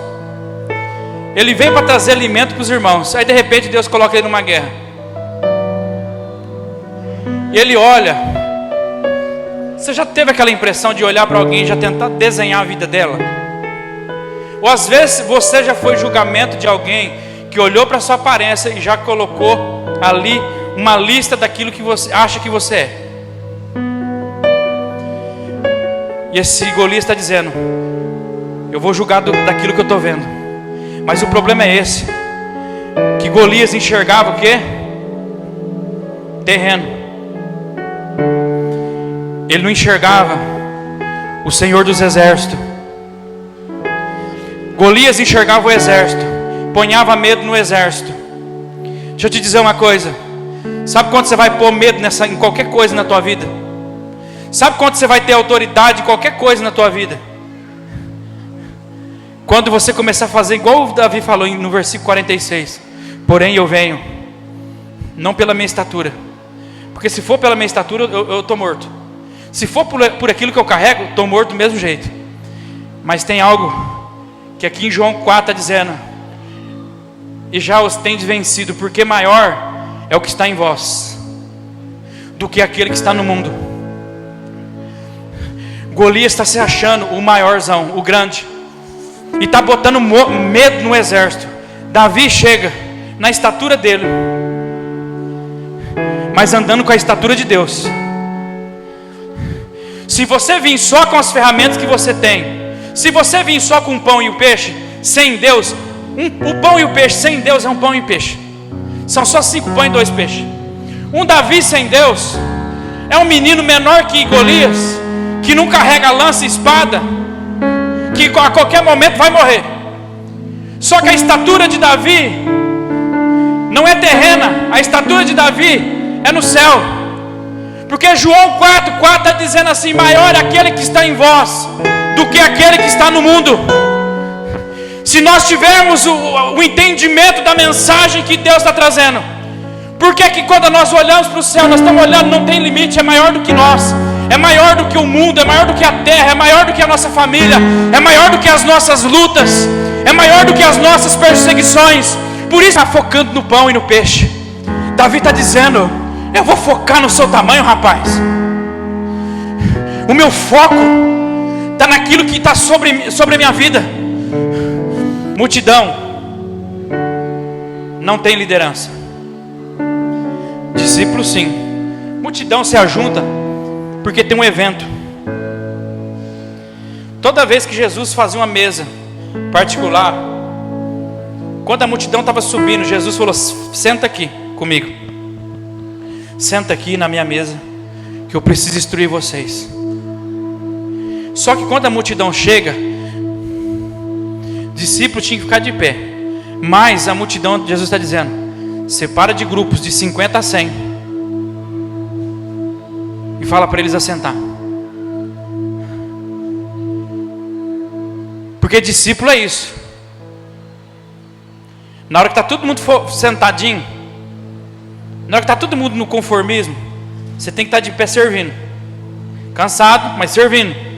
Ele veio para trazer alimento para os irmãos. Aí de repente Deus coloca ele numa guerra. E ele olha. Você já teve aquela impressão de olhar para alguém e já tentar desenhar a vida dela? Ou às vezes você já foi julgamento de alguém que olhou para a sua aparência e já colocou ali uma lista daquilo que você acha que você é. E esse Golias está dizendo: eu vou julgar daquilo que eu estou vendo. Mas o problema é esse, que Golias enxergava o quê? Terreno. Ele não enxergava o Senhor dos Exércitos. Golias enxergava o exército, ponhava medo no exército. Deixa eu te dizer uma coisa: sabe quando você vai pôr medo em qualquer coisa na tua vida? Sabe quando você vai ter autoridade em qualquer coisa na tua vida? Quando você começar a fazer igual o Davi falou no versículo 46. Porém eu venho, não pela minha estatura, porque se for pela minha estatura eu estou morto. Se for por aquilo que eu carrego, estou morto do mesmo jeito. Mas tem algo que aqui em João 4 está dizendo: e já os tendes vencido, porque maior é o que está em vós do que aquele que está no mundo. Golias está se achando o maiorzão, o grande, e está botando medo no exército. Davi chega na estatura dele, mas andando com a estatura de Deus. Se você vir só com as ferramentas que você tem, se você vir só com o pão e o peixe, sem Deus, o pão e o peixe sem Deus é um pão e peixe. São só 5 pães e 2 peixes. Um Davi sem Deus é um menino menor que Golias, que não carrega lança e espada, que a qualquer momento vai morrer. Só que a estatura de Davi não é terrena, a estatura de Davi é no céu. Porque João 4:4 está dizendo assim: maior é aquele que está em vós do que aquele que está no mundo. Se nós tivermos o entendimento da mensagem que Deus está trazendo, por que quando nós olhamos para o céu, nós estamos olhando, não tem limite, é maior do que nós, é maior do que o mundo, é maior do que a terra, é maior do que a nossa família, é maior do que as nossas lutas, é maior do que as nossas perseguições. Por isso está focando no pão e no peixe. Davi está dizendo: eu vou focar no seu tamanho, rapaz. O meu foco está naquilo que está sobre a minha vida. Multidão não tem liderança. Discípulo sim. Multidão se ajunta porque tem um evento. Toda vez que Jesus fazia uma mesa particular, quando a multidão estava subindo, Jesus falou: senta aqui comigo, senta aqui na minha mesa, que eu preciso instruir vocês. Só que quando a multidão chega, discípulo tinha que ficar de pé. Mas a multidão, Jesus está dizendo, separa de grupos de 50 a 100 e fala para eles assentar. Porque discípulo é isso. Na hora que está todo mundo sentadinho, na hora que está todo mundo no conformismo, você tem que estar de pé servindo. Cansado, mas servindo.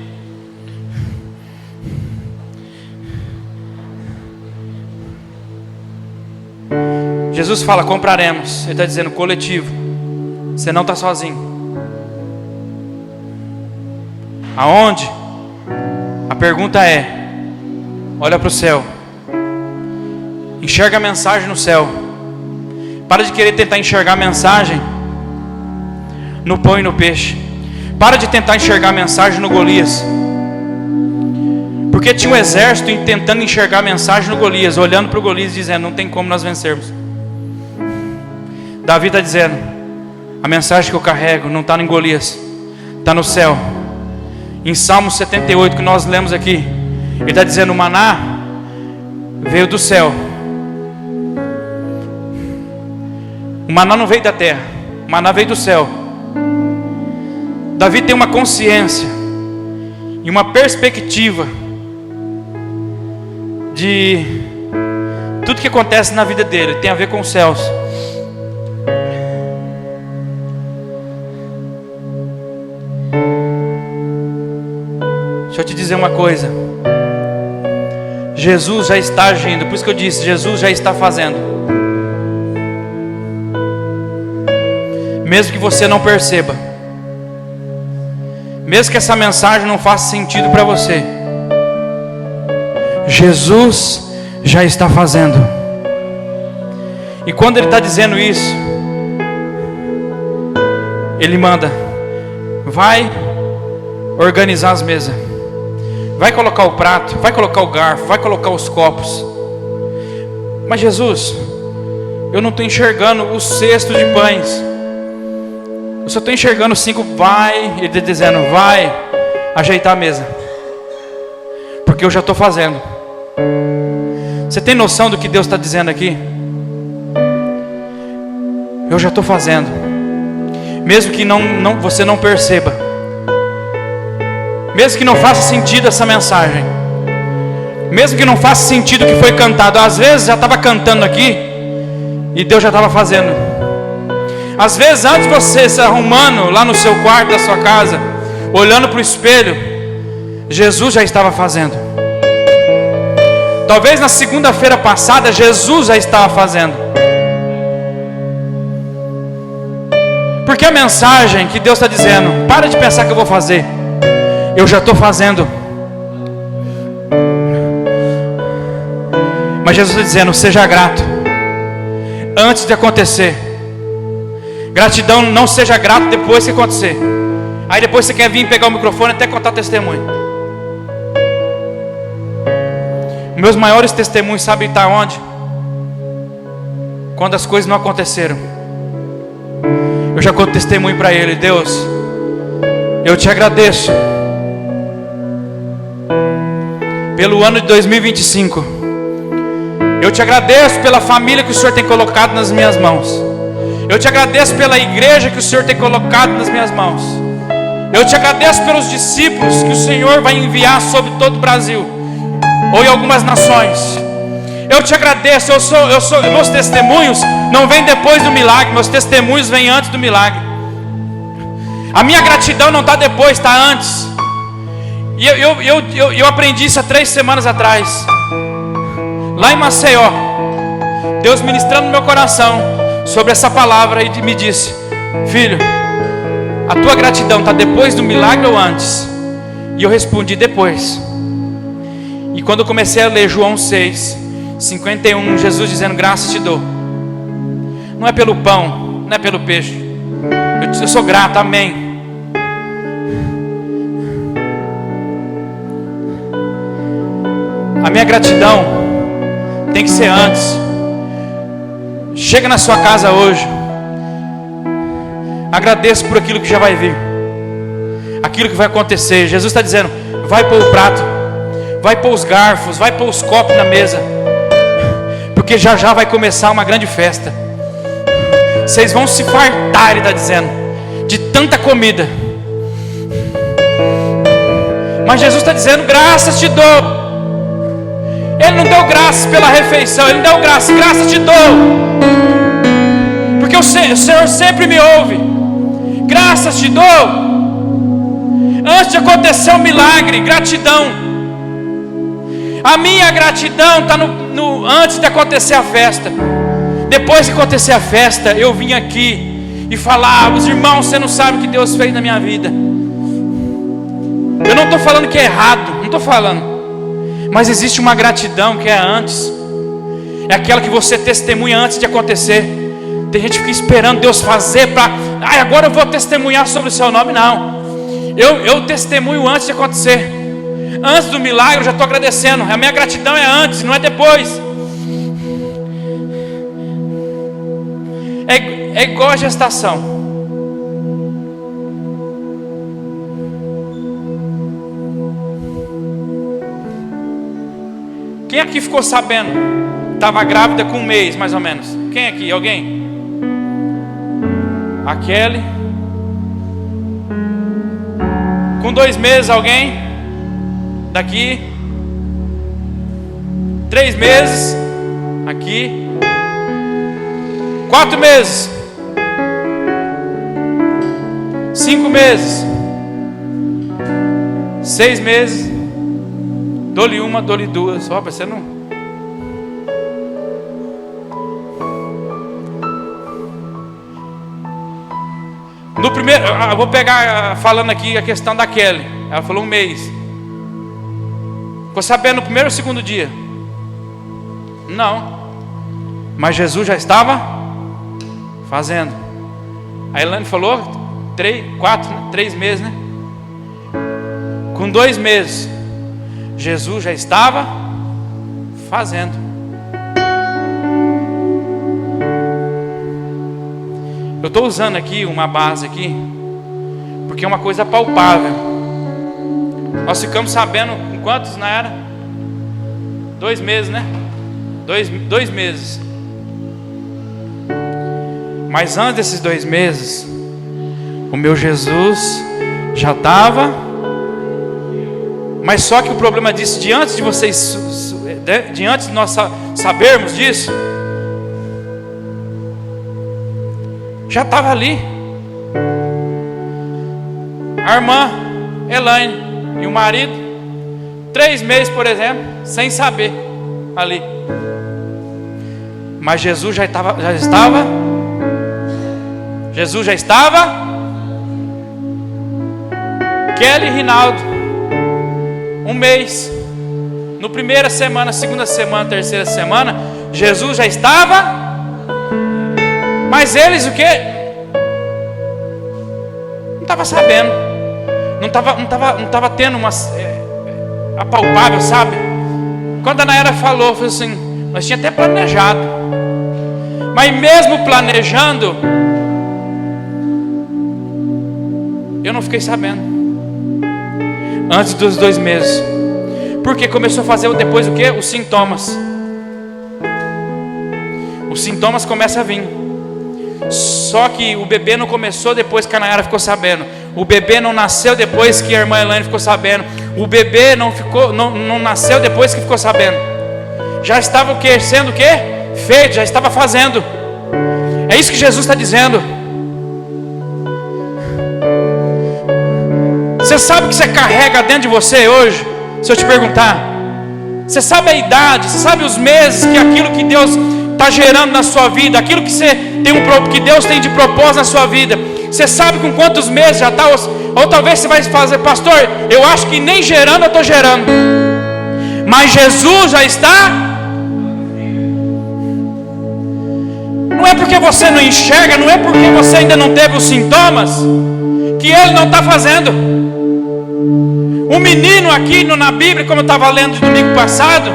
Jesus fala: compraremos. Ele está dizendo coletivo. Você não está sozinho. Aonde? A pergunta é: olha para o céu. Enxerga a mensagem no céu. Para de querer tentar enxergar a mensagem no pão e no peixe. Para de tentar enxergar a mensagem no Golias. Porque tinha um exército tentando enxergar a mensagem no Golias, olhando para o Golias e dizendo: não tem como nós vencermos. Davi está dizendo: a mensagem que eu carrego não está em Golias, está no céu. Em Salmo 78 que nós lemos aqui, ele está dizendo: o maná veio do céu. O maná não veio da terra, o maná veio do céu. Davi tem uma consciência e uma perspectiva de tudo que acontece na vida dele tem a ver com os céus. Deixa eu te dizer uma coisa: Jesus já está agindo. Por isso que eu disse, Jesus já está fazendo. Mesmo que você não perceba, mesmo que essa mensagem não faça sentido para você, Jesus já está fazendo. E quando Ele está dizendo isso, Ele manda: vai organizar as mesas, vai colocar o prato, vai colocar o garfo, vai colocar os copos. Mas Jesus, eu não estou enxergando o cesto de pães, eu só estou enxergando 5. Vai, Ele está dizendo: vai ajeitar a mesa, porque eu já estou fazendo. Você tem noção do que Deus está dizendo aqui? Eu já estou fazendo. Mesmo que você não perceba, mesmo que não faça sentido essa mensagem, mesmo que não faça sentido o que foi cantado. Às vezes já estava cantando aqui e Deus já estava fazendo. Às vezes antes de você se arrumando lá no seu quarto da sua casa, olhando para o espelho, Jesus já estava fazendo. Talvez na segunda-feira passada Jesus já estava fazendo. Porque a mensagem que Deus está dizendo: para de pensar que eu vou fazer, eu já estou fazendo. Mas Jesus está dizendo: seja grato antes de acontecer. Gratidão, não seja grato depois que acontecer. Aí depois você quer vir pegar o microfone até contar testemunho. Meus maiores testemunhos, sabe estar onde? Quando as coisas não aconteceram. Eu já conto testemunho para Ele: Deus, eu te agradeço pelo ano de 2025. Eu te agradeço pela família que o Senhor tem colocado nas minhas mãos. Eu te agradeço pela igreja que o Senhor tem colocado nas minhas mãos. Eu te agradeço pelos discípulos que o Senhor vai enviar sobre todo o Brasil, ou em algumas nações. Eu te agradeço. Meus testemunhos não vêm depois do milagre, meus testemunhos vêm antes do milagre. A minha gratidão não está depois, está antes. E eu aprendi isso há 3 semanas atrás, lá em Maceió. Deus ministrando no meu coração sobre essa palavra, e me disse: filho, a tua gratidão está depois do milagre ou antes? E eu respondi: depois. E quando eu comecei a ler João 6:51, Jesus dizendo: graças te dou, não é pelo pão, não é pelo peixe, eu sou grato, amém. A minha gratidão tem que ser antes. Chega na sua casa hoje, agradeça por aquilo que já vai vir, aquilo que vai acontecer. Jesus está dizendo: vai pôr o prato, vai pôr os garfos, vai pôr os copos na mesa, porque já já vai começar uma grande festa. Vocês vão se fartar, ele está dizendo, de tanta comida. Mas Jesus está dizendo: graças te dou. Ele não deu graças pela refeição, ele não deu graças, graças te dou, porque o Senhor sempre me ouve. Graças te dou. Antes de acontecer o milagre, gratidão. A minha gratidão está antes de acontecer a festa. Depois de acontecer a festa, eu vim aqui e falar: os irmãos, você não sabe o que Deus fez na minha vida. Eu não estou falando que é errado, não estou falando. Mas existe uma gratidão que é antes. É aquela que você testemunha antes de acontecer. Tem gente que fica esperando Deus fazer para... agora eu vou testemunhar sobre o seu nome. Não. Eu testemunho antes de acontecer. Antes do milagre eu já estou agradecendo. A minha gratidão é antes, não é depois. É igual a gestação. Quem aqui ficou sabendo? Estava grávida com 1 mês, mais ou menos. Quem aqui? Alguém? A Kelly. Com 2 meses, alguém? Daqui. 3 meses. Aqui. 4 meses. 5 meses. 6 meses. Dou-lhe uma, dou-lhe duas. Ó, você não... No primeiro, eu vou pegar falando aqui a questão da Kelly. Ela falou 1 mês. Ficou sabendo no primeiro ou segundo dia? Não. Mas Jesus já estava fazendo. A Elaine falou 3 meses, né? Com 2 meses, Jesus já estava fazendo. Eu estou usando aqui uma base aqui, porque é uma coisa palpável. Nós ficamos sabendo com quantos na era? 2 meses, né? 2 meses. Mas antes desses 2 meses, o meu Jesus já estava. Mas só que o problema disso, diante de vocês, diante de nós sabermos disso, já estava ali. A irmã Elaine e o marido, 3 meses, por exemplo, sem saber ali. Mas Jesus já estava. Jesus já estava. Kelly e Rinaldo, 1 mês. No primeira semana, segunda semana, terceira semana, Jesus já estava. Mas eles o quê? Não estava sabendo. Não estava tendo uma apalpável, sabe? Quando a Nayara falou assim, nós tínhamos até planejado. Mas mesmo planejando, eu não fiquei sabendo. Antes dos 2 meses. Porque começou a fazer depois o quê? Os sintomas. Os sintomas começam a vir. Só que o bebê não começou depois que a Nayara ficou sabendo. O bebê não nasceu depois que a irmã Elaine ficou sabendo. O bebê não nasceu depois que ficou sabendo. Já estava o quê? Sendo o quê? Feito, já estava fazendo. É isso que Jesus está dizendo. Você sabe o que você carrega dentro de você hoje? Se eu te perguntar, você sabe a idade, você sabe os meses que aquilo que Deus está gerando na sua vida, aquilo que que Deus tem de propósito na sua vida. Você sabe com quantos meses já está? Ou talvez você vai fazer, pastor, eu acho que nem gerando eu estou gerando. Mas Jesus já está. Não é porque você não enxerga, não é porque você ainda não teve os sintomas, que Ele não está fazendo. O menino aqui na Bíblia, como eu estava lendo domingo passado,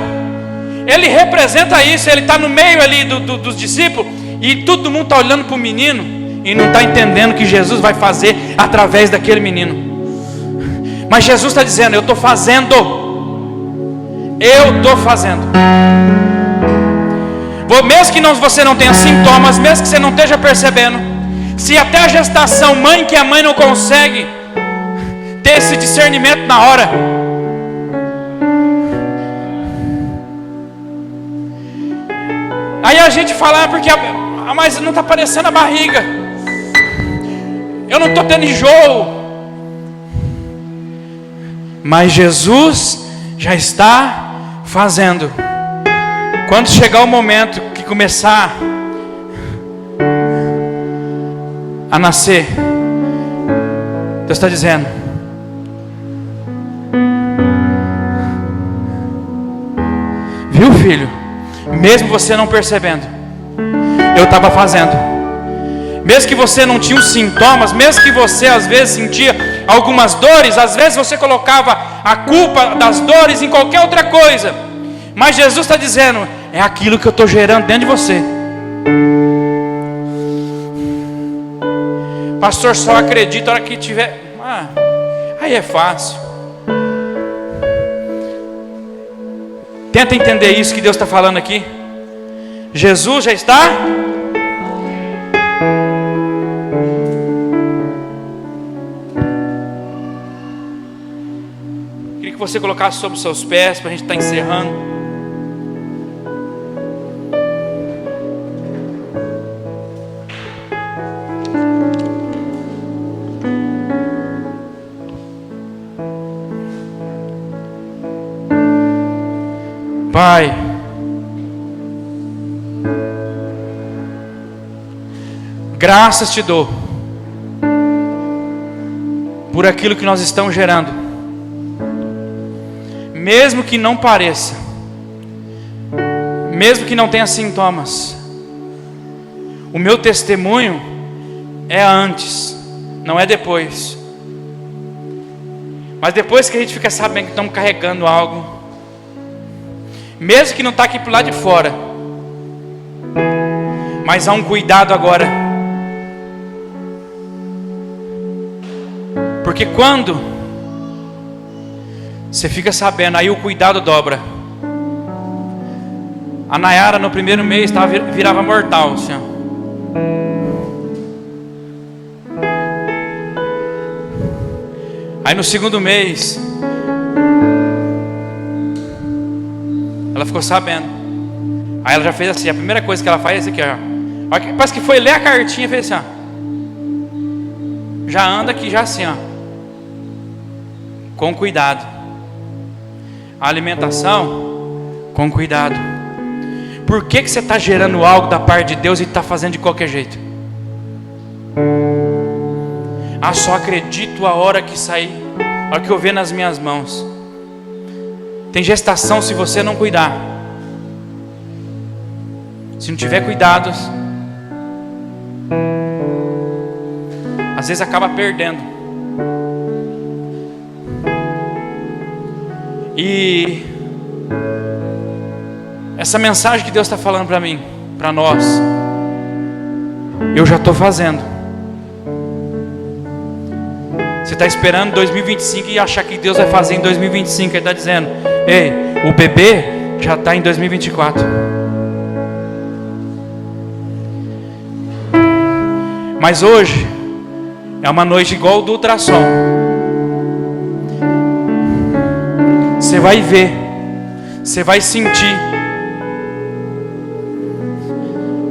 ele representa isso. Ele está no meio ali dos discípulos, e todo mundo está olhando para o menino e não está entendendo o que Jesus vai fazer através daquele menino. Mas Jesus está dizendo: eu estou fazendo. Eu estou fazendo. Mesmo que você não tenha sintomas, mesmo que você não esteja percebendo, se até a gestação, que a mãe não consegue ter esse discernimento na hora, aí a gente fala, porque mas não está aparecendo a barriga, eu não estou tendo enjoo. Mas Jesus já está fazendo. Quando chegar o momento que começar a nascer, Deus está dizendo: viu, filho? Mesmo você não percebendo, eu estava fazendo. Mesmo que você não tinha os sintomas, mesmo que você às vezes sentia algumas dores, às vezes você colocava a culpa das dores em qualquer outra coisa, mas Jesus está dizendo: é aquilo que eu estou gerando dentro de você. Pastor, só acredita a hora que tiver. Aí é fácil. Tenta entender isso que Deus está falando aqui. Jesus já está. Queria que você colocasse sobre os seus pés para a gente estar encerrando. Pai, graças te dou por aquilo que nós estamos gerando, mesmo que não pareça, mesmo que não tenha sintomas. O meu testemunho é antes, não é depois. Mas depois que a gente fica sabendo que estamos carregando algo, mesmo que não está aqui para o lado de fora, mas há um cuidado agora, porque quando você fica sabendo, aí o cuidado dobra. A Nayara no primeiro mês virava mortal, assim, ó. Aí no segundo mês ela ficou sabendo. Aí ela já fez assim, a primeira coisa que ela faz é isso aqui, ó. Parece que foi ler a cartinha e fez assim, ó. Já anda aqui, já assim, ó. Com cuidado. A alimentação, com cuidado. Por que você está gerando algo da parte de Deus e está fazendo de qualquer jeito? Só acredito a hora que sair, a hora que eu ver nas minhas mãos. Tem gestação se você não cuidar. Se não tiver cuidados, às vezes acaba perdendo. E essa mensagem que Deus está falando para mim, para nós, eu já estou fazendo. Você está esperando 2025 e achar que Deus vai fazer em 2025. Ele está dizendo: ei, o bebê já está em 2024. Mas hoje é uma noite igual do ultrassom. Você vai ver, você vai sentir.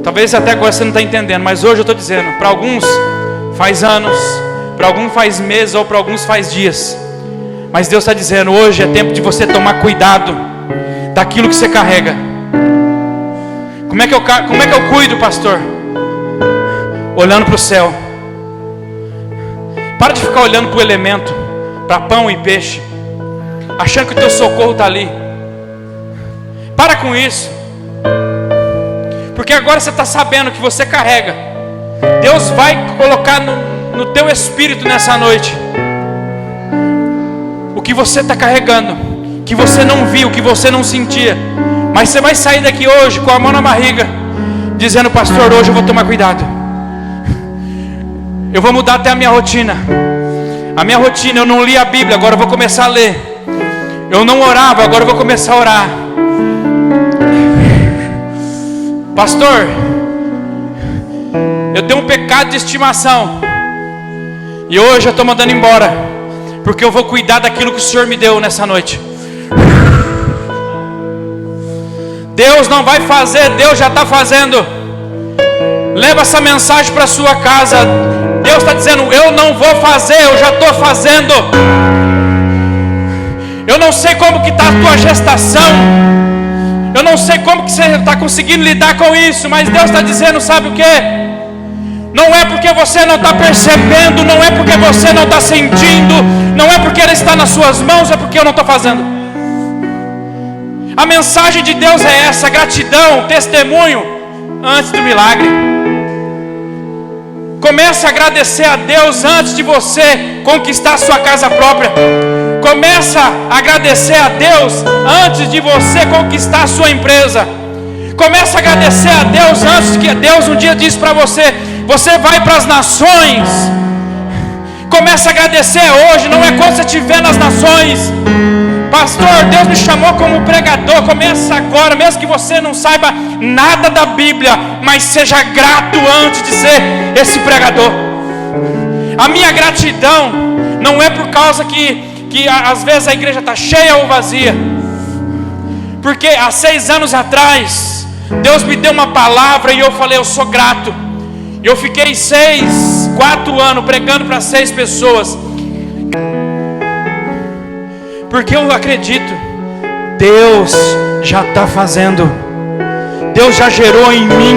Talvez até agora você não está entendendo, mas hoje eu estou dizendo, para alguns faz anos, para alguns faz meses, ou para alguns faz dias. Mas Deus está dizendo, hoje é tempo de você tomar cuidado daquilo que você carrega. Como é que eu cuido, pastor? Olhando para o céu. Para de ficar olhando para o elemento, para pão e peixe, achando que o teu socorro está ali. Para com isso. Porque agora você está sabendo que você carrega. Deus vai colocar no teu espírito nessa noite o que você está carregando, que você não viu, que você não sentia. Mas você vai sair daqui hoje com a mão na barriga, dizendo: pastor, hoje eu vou tomar cuidado. Eu vou mudar até a minha rotina. A minha rotina, eu não li a Bíblia, agora eu vou começar a ler. Eu não orava, agora eu vou começar a orar. Pastor, eu tenho um pecado de estimação, e hoje eu estou mandando embora, porque eu vou cuidar daquilo que o Senhor me deu nessa noite. Deus não vai fazer, Deus já está fazendo. Leva essa mensagem para a sua casa. Deus está dizendo: eu não vou fazer, eu já estou fazendo. Eu não sei como que está a tua gestação, eu não sei como que você está conseguindo lidar com isso, mas Deus está dizendo: sabe o que? Não é porque você não está percebendo, não é porque você não está sentindo, não é porque Ele está nas suas mãos, é porque eu não estou fazendo. A mensagem de Deus é essa: gratidão, testemunho antes do milagre. Comece a agradecer a Deus antes de você conquistar a sua casa própria. Começa a agradecer a Deus antes de você conquistar a sua empresa. Começa a agradecer a Deus antes que Deus um dia disse para você: você vai para as nações. Começa a agradecer hoje, não é quando você estiver nas nações. Pastor, Deus me chamou como pregador. Começa agora, mesmo que você não saiba nada da Bíblia, mas seja grato antes de ser esse pregador. A minha gratidão não é por causa que às vezes a igreja está cheia ou vazia, porque há 6 anos atrás Deus me deu uma palavra e eu falei: eu sou grato. Eu fiquei 4 anos pregando para 6 pessoas, porque eu acredito, Deus já está fazendo. Deus já gerou em mim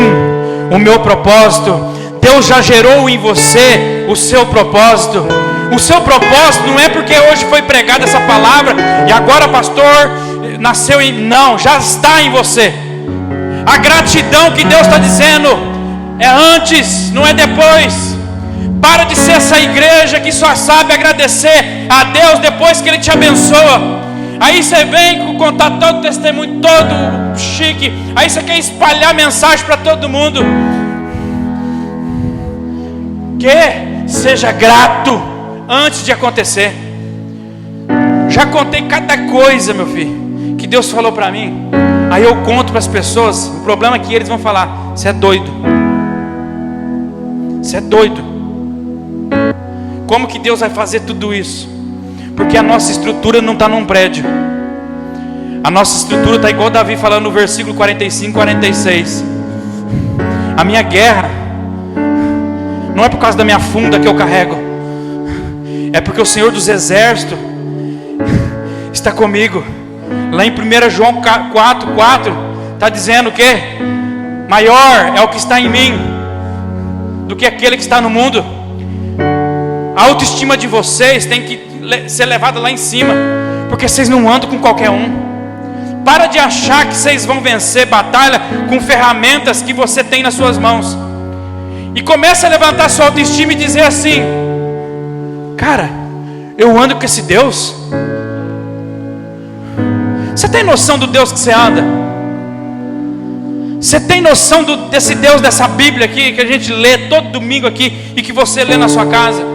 o meu propósito. Deus já gerou em você o seu propósito. O seu propósito não é porque hoje foi pregada essa palavra e agora, pastor, nasceu em... Não, já está em você. A gratidão que Deus está dizendo é antes, não é depois. Para de ser essa igreja que só sabe agradecer a Deus depois que Ele te abençoa. Aí você vem contar todo o testemunho, todo chique. Aí você quer espalhar mensagem para todo mundo. Que seja grato antes de acontecer. Já contei cada coisa, meu filho, que Deus falou para mim. Aí eu conto para as pessoas. O problema é que eles vão falar: você é doido. Você é doido. Como que Deus vai fazer tudo isso? Porque a nossa estrutura não está num prédio. A nossa estrutura está igual Davi falando no versículo 45, 46. A minha guerra não é por causa da minha funda que eu carrego, é porque o Senhor dos Exércitos está comigo. Lá em 1 João 4:4 está dizendo que maior é o que está em mim do que aquele que está no mundo. A autoestima de vocês tem que ser levada lá em cima, porque vocês não andam com qualquer um. Para de achar que vocês vão vencer batalha com ferramentas que você tem nas suas mãos. E começa a levantar sua autoestima e dizer assim: cara, eu ando com esse Deus. Você tem noção do Deus que você anda? Você tem noção desse Deus, dessa Bíblia aqui, que a gente lê todo domingo aqui e que você lê na sua casa?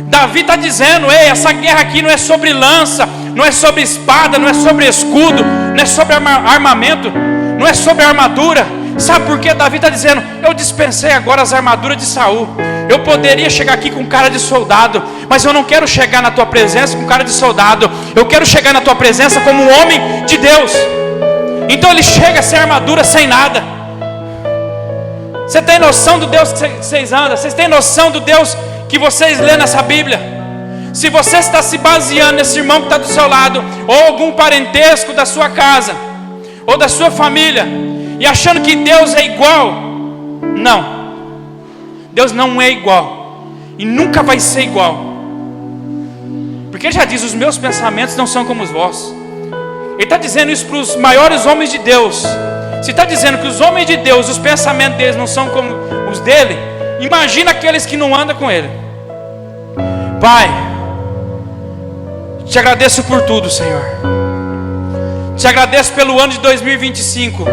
Davi está dizendo: ei, essa guerra aqui não é sobre lança, não é sobre espada, não é sobre escudo, não é sobre armamento, não é sobre armadura. Sabe por que Davi está dizendo? Eu dispensei agora as armaduras de Saul. Eu poderia chegar aqui com cara de soldado, mas eu não quero chegar na tua presença com cara de soldado. Eu quero chegar na tua presença como um homem de Deus. Então ele chega sem armadura, sem nada. Você tem noção do Deus que vocês andam? Vocês têm noção do Deus que vocês lêem nessa Bíblia? Se você está se baseando nesse irmão que está do seu lado, ou algum parentesco da sua casa, ou da sua família, e achando que Deus é igual. Não, Deus não é igual e nunca vai ser igual, porque Ele já diz: os meus pensamentos não são como os vossos. Ele está dizendo isso para os maiores homens de Deus. Se está dizendo que os homens de Deus, os pensamentos deles não são como os dele, imagina aqueles que não andam com Ele. Pai, te agradeço por tudo, Senhor. Te agradeço pelo ano de 2025.